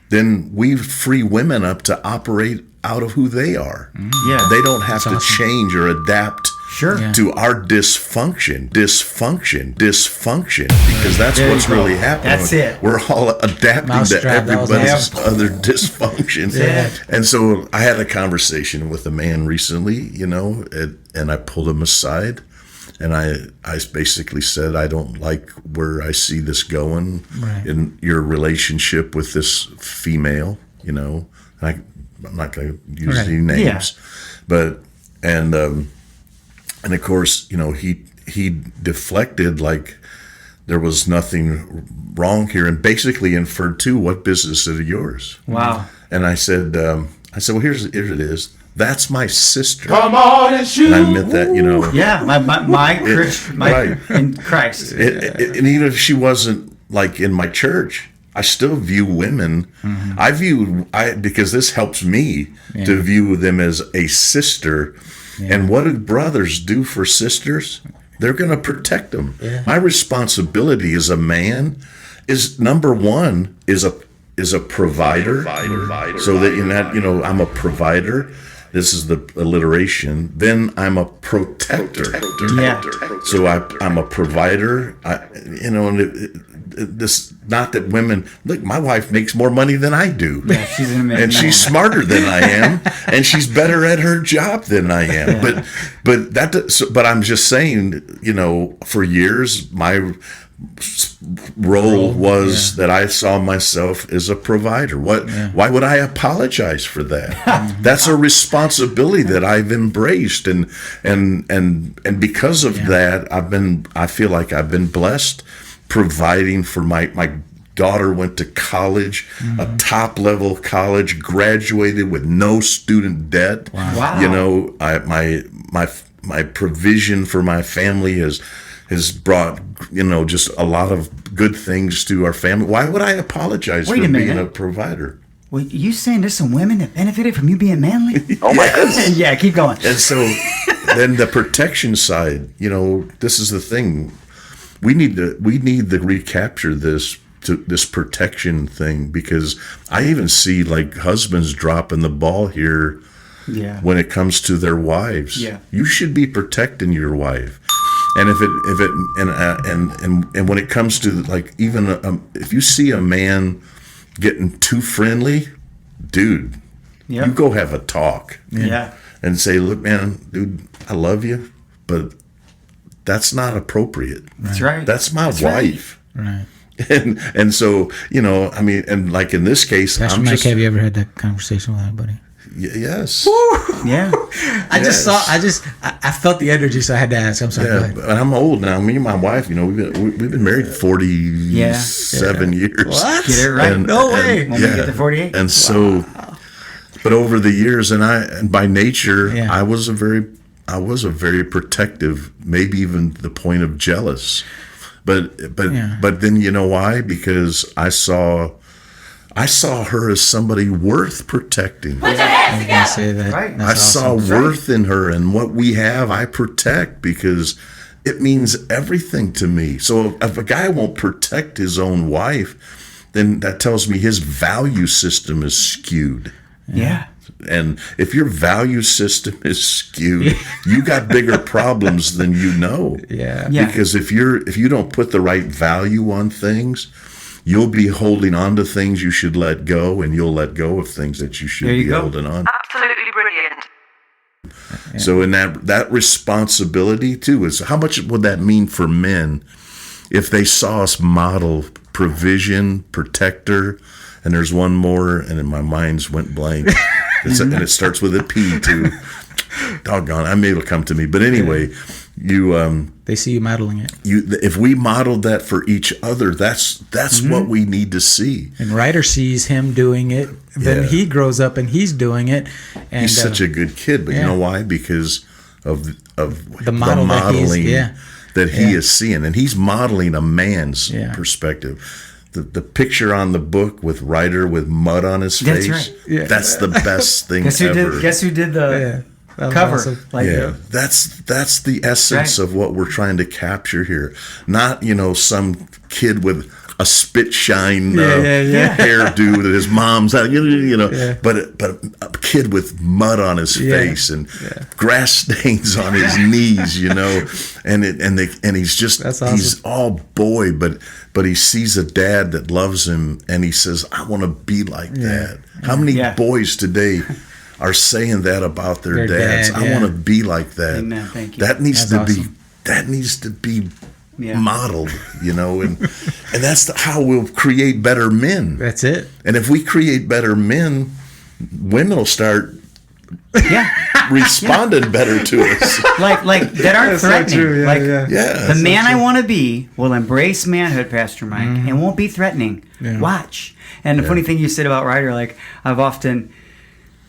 then we free women up to operate out of who they are. Yeah. They don't have to change or adapt to our dysfunction, because that's what's really happening. That's it. We're all adapting to everybody's other dysfunction. And so I had a conversation with a man recently, and I pulled him aside, and I basically said, I don't like where I see this going in your relationship with this female, I'm not going to use any names, but, and of course, he deflected like there was nothing wrong here, and basically inferred too, what business is it yours? Wow. And I said, well, here it is. That's my sister. Come on and shoot. And I meant that, Yeah, in Christ. And even if she wasn't like in my church, I still view women. Because this helps me to view them as a sister. Yeah. And what do brothers do for sisters? They're going to protect them. Yeah. My responsibility as a man is, number one, is a provider. So that I'm a provider. This is the alliteration. Then I'm a protector. Yeah. So I'm a provider. This, not that women look. My wife makes more money than I do. Yeah, she's an amazing. And she's smarter than I am, and she's better at her job than I am. Yeah. But I'm just saying, for years my role was that I saw myself as a provider. Why would I apologize for that? That's a responsibility that I've embraced, and because of that, I feel like I've been blessed, providing for my daughter. Went to college, a top level college, graduated with no student debt. Wow. My provision for my family has brought just a lot of good things to our family. Why would I apologize for being a provider? Well, you saying there's some women that benefited from you being manly? Oh my goodness. Yeah, keep going. And so then the protection side, this is the thing. We need to recapture this protection thing, because I even see like husbands dropping the ball here when it comes to their wives. Yeah. You should be protecting your wife. And and when it comes to like even if you see a man getting too friendly, dude, you go have a talk. Yeah. And say, look, man, dude, I love you, but that's not appropriate. That's right. That's my wife. Right. And so, and like in this case, Pastor Mike, have you ever had that conversation with anybody? Yes. Yeah. I felt the energy, so I had to ask. I'm sorry. Yeah, but I'm old now. Me and my wife, we've been married 47 years. What? Get it right. No way. When we get to 48. And so, but over the years, and by nature, I was a very protective, maybe even the point of jealous. But then you know why? Because I saw her as somebody worth protecting. Put your hands together. Right. I saw worth in her, and what we have, I protect, because it means everything to me. So if a guy won't protect his own wife, then that tells me his value system is skewed. Yeah. And if your value system is skewed, you got bigger problems than you know. Yeah. Because if you don't put the right value on things, you'll be holding on to things you should let go, and you'll let go of things that you should be holding on. Absolutely brilliant. So in that responsibility too is how much would that mean for men if they saw us model provision, protector, and there's one more, and then my mind's went blank. And it starts with a P too. Doggone, I may it'll come to me. But anyway, they see you modeling it. If we modeled that for each other, that's what we need to see. And Ryder sees him doing it, then he grows up and he's doing it. And he's such a good kid, but you know why? Because of the modeling that he is seeing, and he's modeling a man's perspective. The picture on the book with Ryder with mud on his face. That's right. Yeah. That's the best thing ever. Guess who did the cover? Awesome. That's the essence of what we're trying to capture here. Not some kid with a spit shine hairdo that his mom's out, but a kid with mud on his face and grass stains on his knees, and he's just awesome. He's all boy, but he sees a dad that loves him, and he says, I want to be like that. How many boys today are saying that about their dads? I want to be like that. Amen. Thank you. That needs to be modeled, and that's how we'll create better men. That's it. And if we create better men, women will start responding better to us. Like that aren't threatening. So true. The man I want to be will embrace manhood, Pastor Mike, and won't be threatening. Yeah. Watch. And the funny thing you said about Ryder, I've often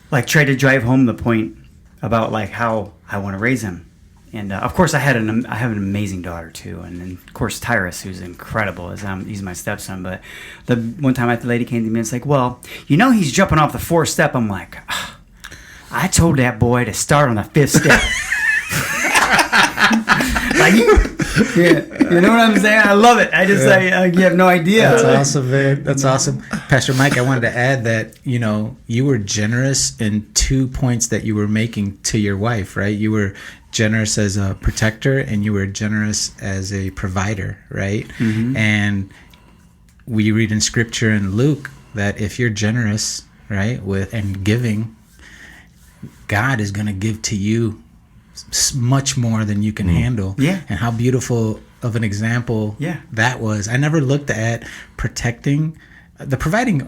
tried to drive home the point about how I want to raise him. And of course, I have an amazing daughter too, and then of course Tyrus, who's incredible, he's my stepson. But the one time the lady came to me and it's like, well, he's jumping off the 4th step. I'm like, I told that boy to start on the 5th step. You know what I'm saying? I love it. I just you have no idea. That's awesome, man. That's awesome, Pastor Mike. I wanted to add that you were generous in 2 points that you were making to your wife, right? You were generous as a protector, and you were generous as a provider, right? Mm-hmm. And we read in Scripture in Luke that if you're generous, right, and giving, God is going to give to you much more than you can handle. Yeah. And how beautiful of an example that was. I never looked at protecting, the providing,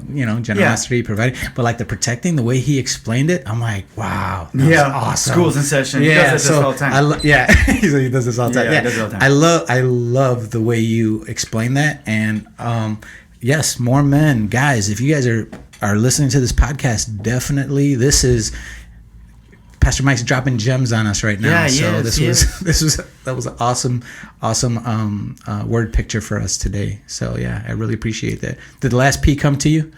generosity, providing, but the protecting, the way he explained it, I'm like, wow, that was awesome. School's in session. He does this all the time. He does this all the time. He does it all the time. I love the way you explain that. And yes, more men, guys, if you guys are listening to this podcast, definitely this is Pastor Mike's dropping gems on us right now. That was an awesome word picture for us today. So I really appreciate that. Did the last P come to you?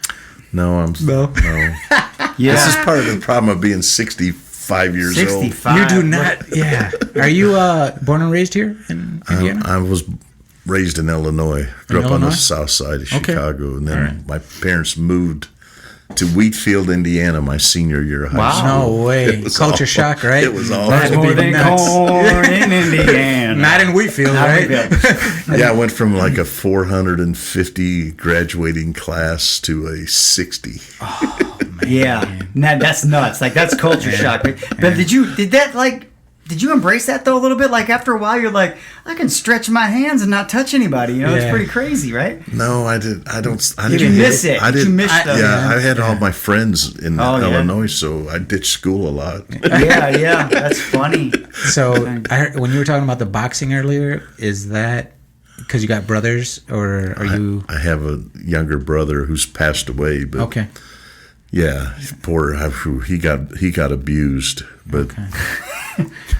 No. This is part of the problem of being 65 years old. 65. You do not. Yeah. Are you born and raised here in Indiana? I was raised in Illinois. Grew up on the south side of Chicago, and then my parents moved to Wheatfield, Indiana, my senior year of high school. No way. Culture shock, right? It was all That's more than corn in Indiana. Not in Wheatfield, right? I went from a 450 graduating class to a 60. Oh, man. Yeah. That's nuts. That's culture shock. But did you embrace that though a little bit? After a while, you're like, I can stretch my hands and not touch anybody. It's pretty crazy, right? No, I did. I don't. Did you miss it? Did you miss stuff? I had all my friends in Illinois, so I ditched school a lot. Yeah, that's funny. So I heard, when you were talking about the boxing earlier, is that because you got brothers, or are you? I have a younger brother who's passed away, but okay. Yeah, he got abused, but. Okay.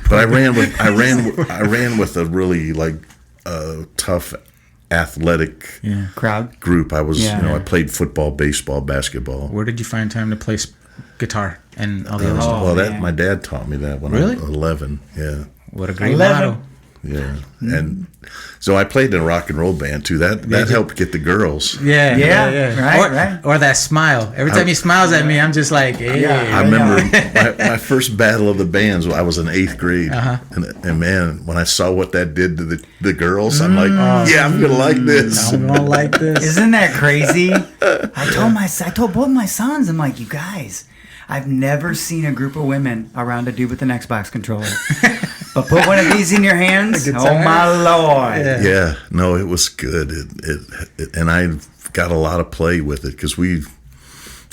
But I ran with a really tough athletic crowd group. I was I played football, baseball, basketball. Where did you find time to play guitar and all the other stuff? Well, my dad taught me that when I was 11. Yeah. What a great motto. Yeah, and so I played in a rock and roll band too. That helped get the girls. Yeah. Right. Or that smile. Every time he smiles at me, I'm just like, hey. I remember my first battle of the bands. I was in 8th grade, and man, when I saw what that did to the girls, I'm like, I'm gonna like this. I'm gonna like this. Isn't that crazy? I told both my sons, I'm like, you guys, I've never seen a group of women around a dude with an Xbox controller. But put one of these in your hands, oh my Lord. Yeah, no, it was good. And I got a lot of play with it because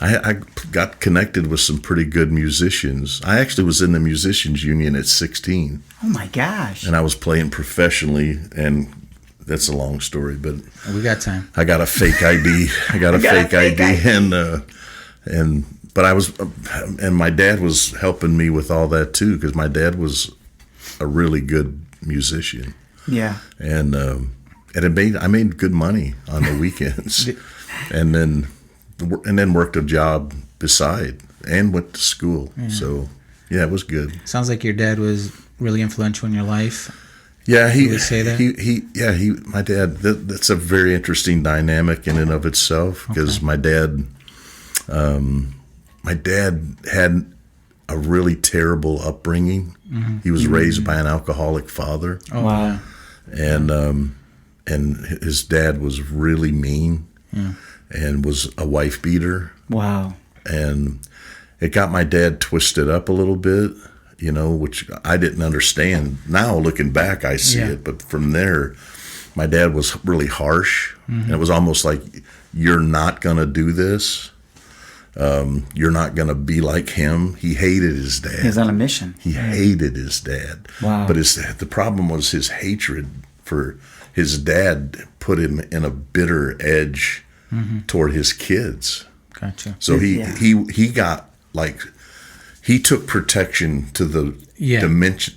I got connected with some pretty good musicians. I actually was in the musicians union at 16. Oh my gosh. And I was playing professionally, and that's a long story, but we got time. I got a fake ID. But I was, and my dad was helping me with all that too, because my dad was a really good musician. Yeah. And I made good money on the weekends, and then worked a job beside and went to school. Yeah. So yeah, it was good. Sounds like your dad was really influential in your life. Yeah, Can we say that? My dad. That's a very interesting dynamic in and of itself, because my dad had a really terrible upbringing. Mm-hmm. He was raised by an alcoholic father. Oh wow! And his dad was really mean, and was a wife beater. Wow! And it got my dad twisted up a little bit, which I didn't understand. Now looking back, I see it, but from there, my dad was really harsh, and it was almost like, "You're not gonna do this. You're not going to be like him." He hated his dad. He was on a mission. He hated his dad. Wow. But the problem was his hatred for his dad put him in a bitter edge toward his kids. Gotcha. So he got he took protection to the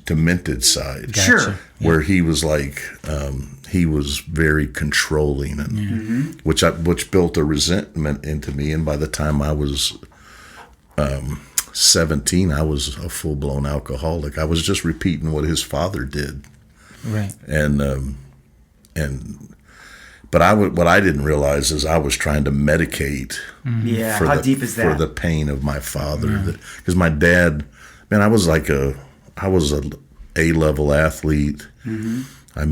demented side. Gotcha. Sure. Where he was he was very controlling, and which built a resentment into me. And by the time I was 17, I was a full-blown alcoholic. I was just repeating what his father did. Right. But what I didn't realize is I was trying to medicate. Yeah. How deep is that? For the pain of my father, because my dad, man, I was a A-level athlete. Mm-hmm. I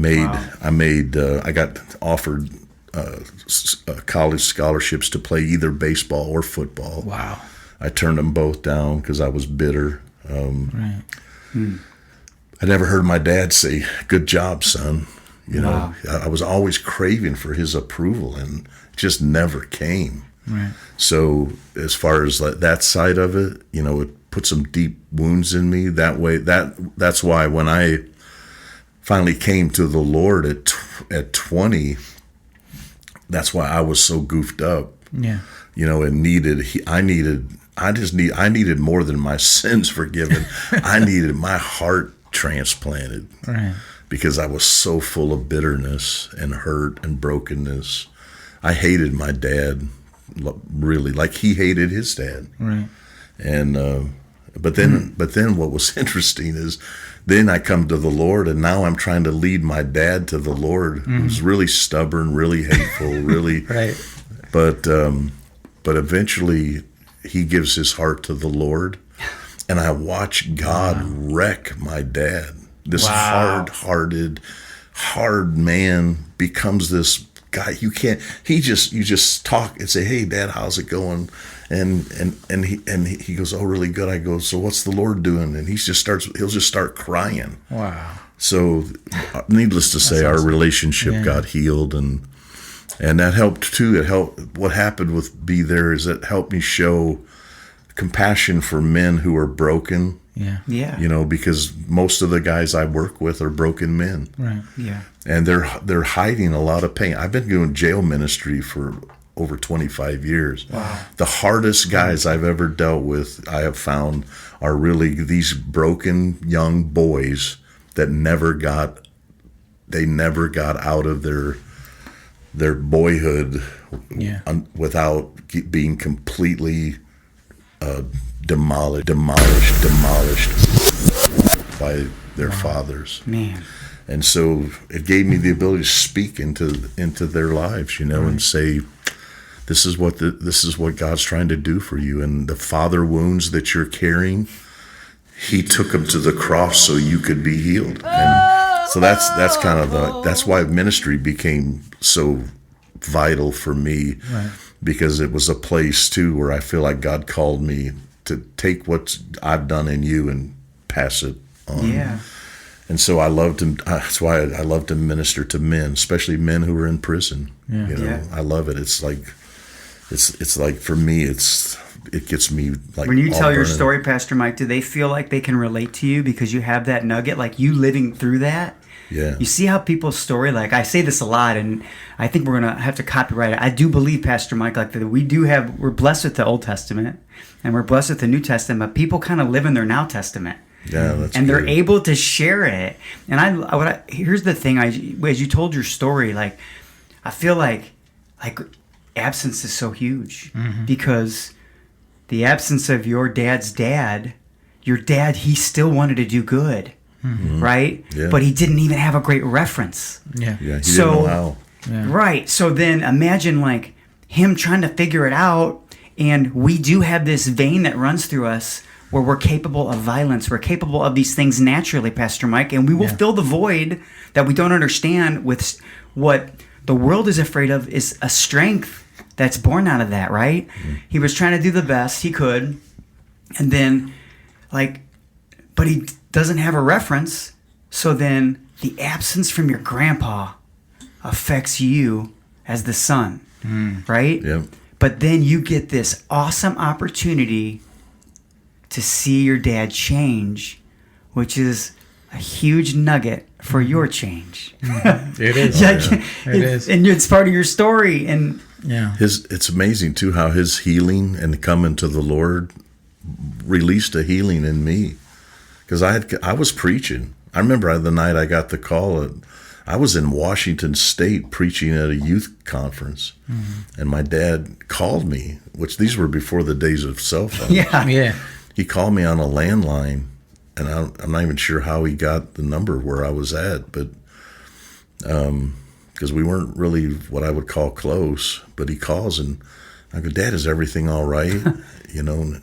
got offered college scholarships to play either baseball or football. Wow. I turned them both down because I was bitter. Right. I never heard my dad say, "Good job, son." Wow. I was always craving for his approval, and it just never came. Right. So as far as that side of it, it put some deep wounds in me. That's why when I finally came to the Lord at 20, that's why I was so goofed up. Yeah. And I needed more than my sins forgiven. I needed my heart transplanted. Right. Because I was so full of bitterness and hurt and brokenness. I hated my dad, really, like he hated his dad. Right. And but then what was interesting is, then I come to the Lord, and now I'm trying to lead my dad to the Lord, who's really stubborn, really hateful, really. Right. But eventually, he gives his heart to the Lord, and I watch God wreck my dad. This hard-hearted, hard man becomes this guy. You just talk and say, "Hey, Dad, how's it going?" And he goes, "Oh, really good." I go, "So what's the Lord doing?" And he'll just start crying. Wow. So, needless to say, our relationship got healed, and that helped too. It helped. What happened with me there is it helped me show compassion for men who are broken. Yeah. Yeah. Because most of the guys I work with are broken men. Right. Yeah. And they're hiding a lot of pain. I've been doing jail ministry for over 25 years. Wow. The hardest guys I've ever dealt with, I have found, are really these broken young boys that never got out of their boyhood without being completely demolished by their fathers. Man. And so it gave me the ability to speak into their lives, and say, this is what God's trying to do for you. And the father wounds that you're carrying, he took them to the cross so you could be healed. And so that's kind of that's why ministry became so vital for me. Right. Because it was a place too where I feel like God called me to take what I've done in you and pass it on. Yeah. And so I love to. That's why I love to minister to men, especially men who are in prison. Yeah. You know, Yeah. I love it. It's like for me, it gets me like. When you all tell your burning. story, Pastor Mike, do they feel like they can relate to you because you have that nugget, like you living through that? Yeah. You see how people's story, like I say this a lot, and I think we're gonna have to copyright it. I do believe, Pastor Mike, like that we're blessed with the Old Testament and we're blessed with the New Testament, but people kind of live in their Now Testament. Yeah, that's and they're good. able to share it. And here's the thing: as you told your story, like I feel like absence is so huge because the absence of your dad's dad, he still wanted to do good, right? Yeah. But he didn't even have a great reference. Yeah. Yeah, he didn't know how. Yeah. Right. So then imagine like him trying to figure it out, and we do have this vein that runs through us where we're capable of violence. We're capable of these things naturally, Pastor Mike, and we will fill the void that we don't understand with what the world is afraid of is a strength that's born out of that, right? He was trying to do the best he could, and then but he doesn't have a reference, so then the absence from your grandpa affects you as the son, right? Yeah. But then you get this awesome opportunity to see your dad change, which is a huge nugget for your change. It is. It is. And it's part of your story. And Yeah. It's amazing too how his healing and coming to the Lord released a healing in me, because I was preaching. I remember the night I got the call. I was in Washington State preaching at a youth conference, and my dad called me. Which these were before the days of cell phones. Yeah. He called me on a landline, and I'm not even sure how he got the number where I was at, but because we weren't really what I would call close. But he calls, and I go, "Dad, is everything all right?" You know, and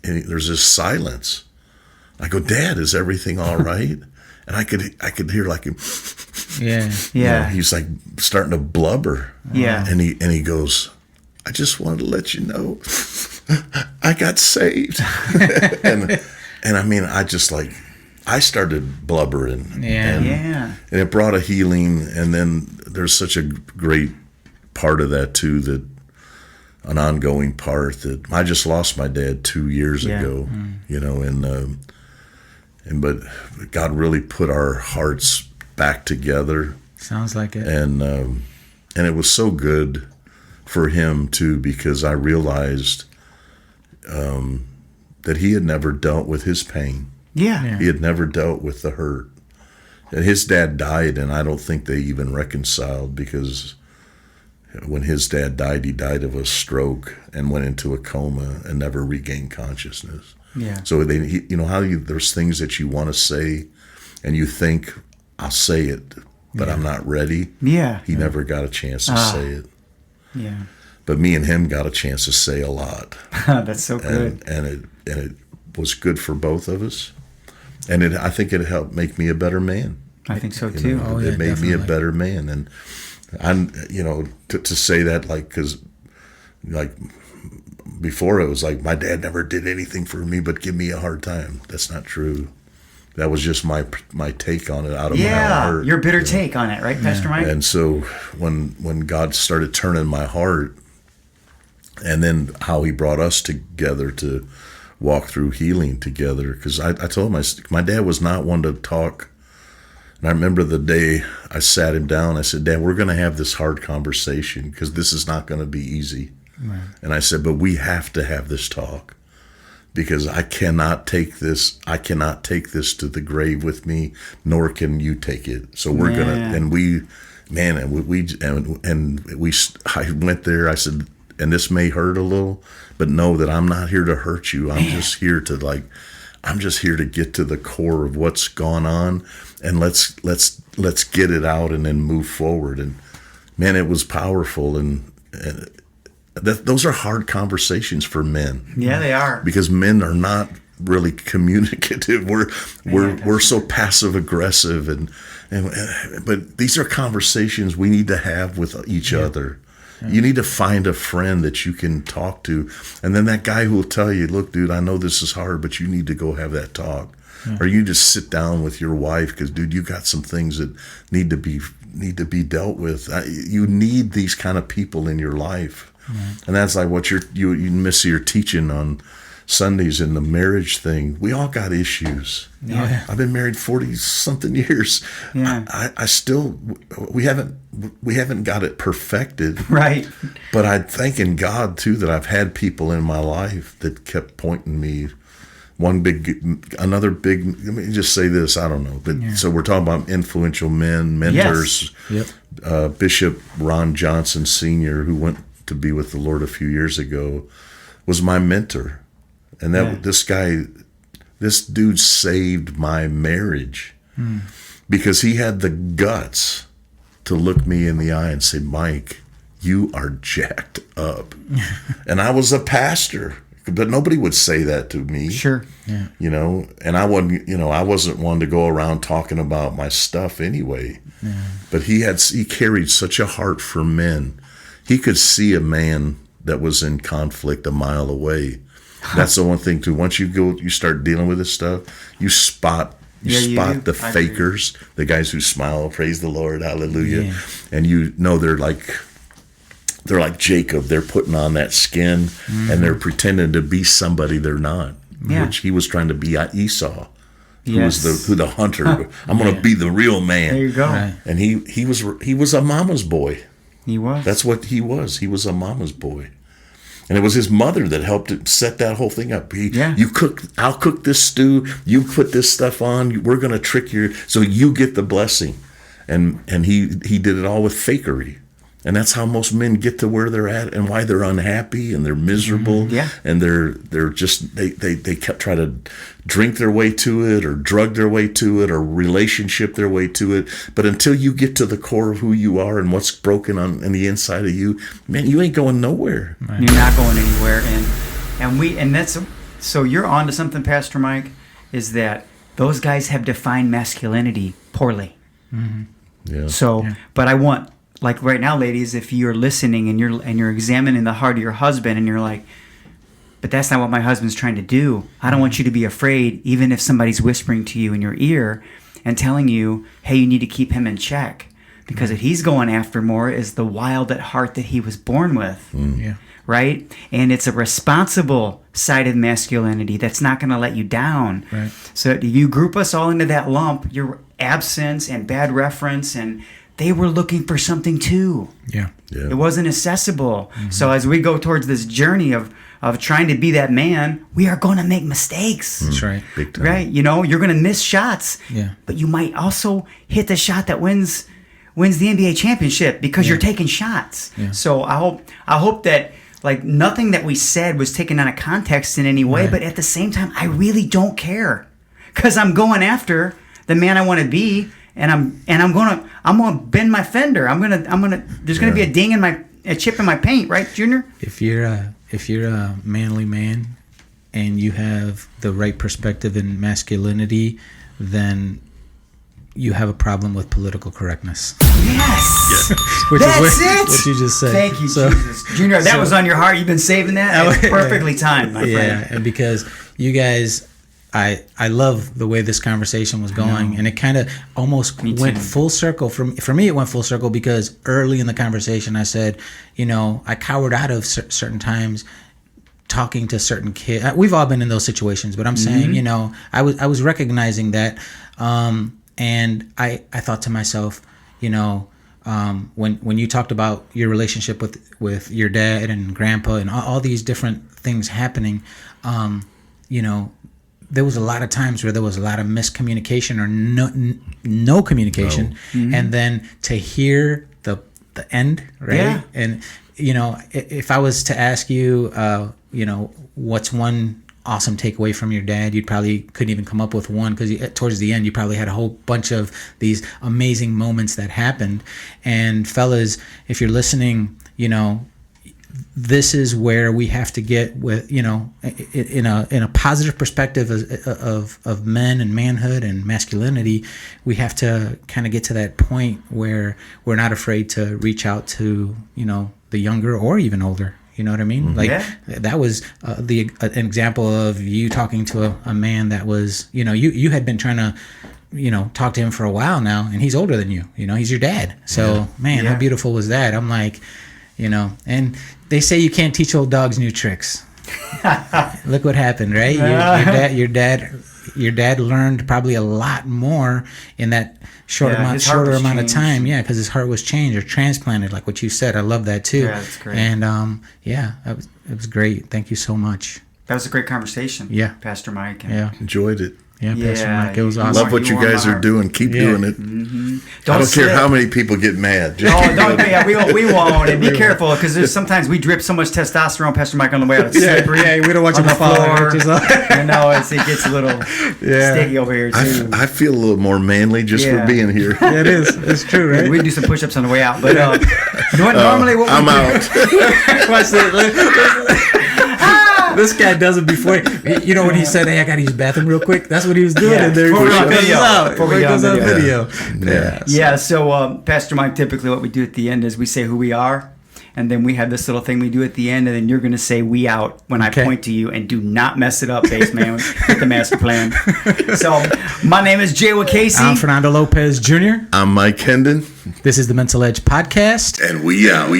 there's this silence. I go, "Dad, is everything all right?" And I could hear like him. Yeah. You know, yeah, he's like starting to blubber. yeah, And he goes, "I just wanted to let you know I got saved." and I mean, I started blubbering. Yeah. yeah, And it brought a healing. And then there's such a great part of that too, that an ongoing part that I just lost my dad 2 years ago, you know, but God really put our hearts back together. Sounds like it. And it was so good for him too, because I realized that he had never dealt with his pain. yeah, He had never dealt with the hurt. And his dad died, and I don't think they even reconciled, because when his dad died, he died of a stroke and went into a coma and never regained consciousness. yeah. So there's things that you want to say, and you think, I'll say it, but I'm not ready. Yeah. He never got a chance to say it. Yeah. But me and him got a chance to say a lot. That's so good. And it was good for both of us. And I think it helped make me a better man. I think so You too. know, Oh, yeah, it made me a definitely. better man. And I'm, to say that, because before it was like, my dad never did anything for me but give me a hard time. That's not true. That was just my take on it out of my heart. Your bitter take on it, right, Pastor Mike? And so when God started turning my heart, and then how he brought us together to walk through healing together, because I told him, my dad was not one to talk. And I remember the day I sat him down, I said, "Dad, we're going to have this hard conversation, because this is not going to be easy." Right. And I said, "But we have to have this talk, because I cannot take this to the grave with me, nor can you take it. So we're I went there, I said, and this may hurt a little, but know that I'm not here to hurt you. I'm just here to get to the core of what's gone on, and let's get it out and then move forward." And man, it was powerful. And those are hard conversations for men. Yeah, they are. Because men are not really communicative. We're so passive aggressive, but these are conversations we need to have with each other. You need to find a friend that you can talk to. And then that guy who will tell you, look, dude, I know this is hard, but you need to go have that talk. Or you just sit down with your wife because, dude, you got some things that need to be dealt with. You need these kind of people in your life. And that's like what you miss your teaching on Sundays in the marriage thing. We all got issues. I've been married 40-something years. I still we haven't got it perfected. Right. But I'm thanking God too that I've had people in my life that kept pointing me. Another big. Let me just say this. I don't know, but so we're talking about influential men, mentors. Yes. Bishop Ron Johnson Sr., who went to be with the Lord a few years ago, was my mentor, and this dude saved my marriage because he had the guts to look me in the eye and say, "Mike, you are jacked up," and I was a pastor. But nobody would say that to me. Sure. Yeah. And I wasn't one to go around talking about my stuff anyway. Yeah. But he carried such a heart for men. He could see a man that was in conflict a mile away. That's the one thing too. Once you start dealing with this stuff, you spot the fakers, the guys who smile, praise the Lord, hallelujah. Yeah. And they're like Jacob. They're putting on that skin and they're pretending to be somebody they're not. Yeah. Which he was trying to be Esau, who was the hunter. I'm going to be the real man. There you go. Right. And he was a mama's boy. He was. That's what he was. He was a mama's boy. And it was his mother that helped set that whole thing up. I'll cook this stew. You put this stuff on. We're going to trick you so you get the blessing. And he did it all with fakery. And that's how most men get to where they're at and why they're unhappy and they're miserable. Yeah. And they're just they kept trying to drink their way to it or drug their way to it or relationship their way to it. But until you get to the core of who you are and what's broken on the inside of you, man, you ain't going nowhere. Right. You're not going anywhere. And that's so you're on to something, Pastor Mike, is that those guys have defined masculinity poorly. Mm-hmm. Yeah. So, but I want, like right now, ladies, if you're listening and you're examining the heart of your husband and you're like, but that's not what my husband's trying to do. I don't want you to be afraid, even if somebody's whispering to you in your ear and telling you, hey, you need to keep him in check. Because what he's going after more is the wild at heart that he was born with. Yeah. Right? And it's a responsible side of masculinity that's not going to let you down. Right. So you group us all into that lump, your absence and bad reference, and they were looking for something too. Yeah. It wasn't accessible. Mm-hmm. So as we go towards this journey of trying to be that man, we are going to make mistakes. That's right. Big time. Right? You're going to miss shots. Yeah. But you might also hit the shot that wins the NBA championship because you're taking shots. Yeah. So I hope that like nothing that we said was taken out of context in any way, but at the same time, I really don't care because I'm going after the man I want to be. And I'm gonna bend my fender. There's gonna be a chip in my paint, right, Junior? If you're a manly man and you have the right perspective in masculinity, then you have a problem with political correctness. Yes. That's it. What you just said. Thank you, Jesus. Junior, that was on your heart. You've been saving that. It's perfectly timed, my friend. Yeah, and because you guys, I love the way this conversation was going, and it kind of almost went full circle. For me, it went full circle because early in the conversation, I said, I cowered out of certain times talking to certain kids. We've all been in those situations, but I'm saying, I was recognizing that, and I thought to myself, when you talked about your relationship with your dad and grandpa and all these different things happening, there was a lot of times where there was a lot of miscommunication or no communication. No. Mm-hmm. And then to hear the end, right? Yeah. And, if I was to ask you, what's one awesome takeaway from your dad, you probably couldn't even come up with one because towards the end, you probably had a whole bunch of these amazing moments that happened. And fellas, if you're listening, this is where we have to get with, in a positive perspective of men and manhood and masculinity. We have to kind of get to that point where we're not afraid to reach out to, the younger or even older. You know what I mean? Like that was an example of you talking to a man that was, you had been trying to, talk to him for a while now, and he's older than you. He's your dad. So man, how beautiful was that? I'm like, and they say you can't teach old dogs new tricks. Look what happened, right? Your dad learned probably a lot more in that shorter amount of time. Yeah, because his heart was changed or transplanted, like what you said. I love that too. Yeah, that's great. And it was great. Thank you so much. That was a great conversation. Yeah, Pastor Mike. Enjoyed it. Yeah, Pastor Mike, it was awesome. Love what you guys are doing. Keep doing it. Mm-hmm. I don't care how many people get mad. We won't. And be careful, because sometimes we drip so much testosterone, Pastor Mike, on the way out. It's slippery. We don't want you to fall. It gets a little sticky over here too. I feel a little more manly just for being here. Yeah, it is. It's true, right? We do some push-ups on the way out, but normally what I'm out. Watch this. This guy does it before. When he said, "Hey, I got to use the bathroom real quick." That's what he was doing. And there before he goes on video. So Pastor Mike, typically what we do at the end is we say who we are, and then we have this little thing we do at the end, and then you're going to say "we out" when I point to you, and do not mess it up, bass man, with the master plan. So my name is Jay Casey. I'm Fernando Lopez Jr. I'm Mike Hendon. This is the Mental Edge Podcast, and we out.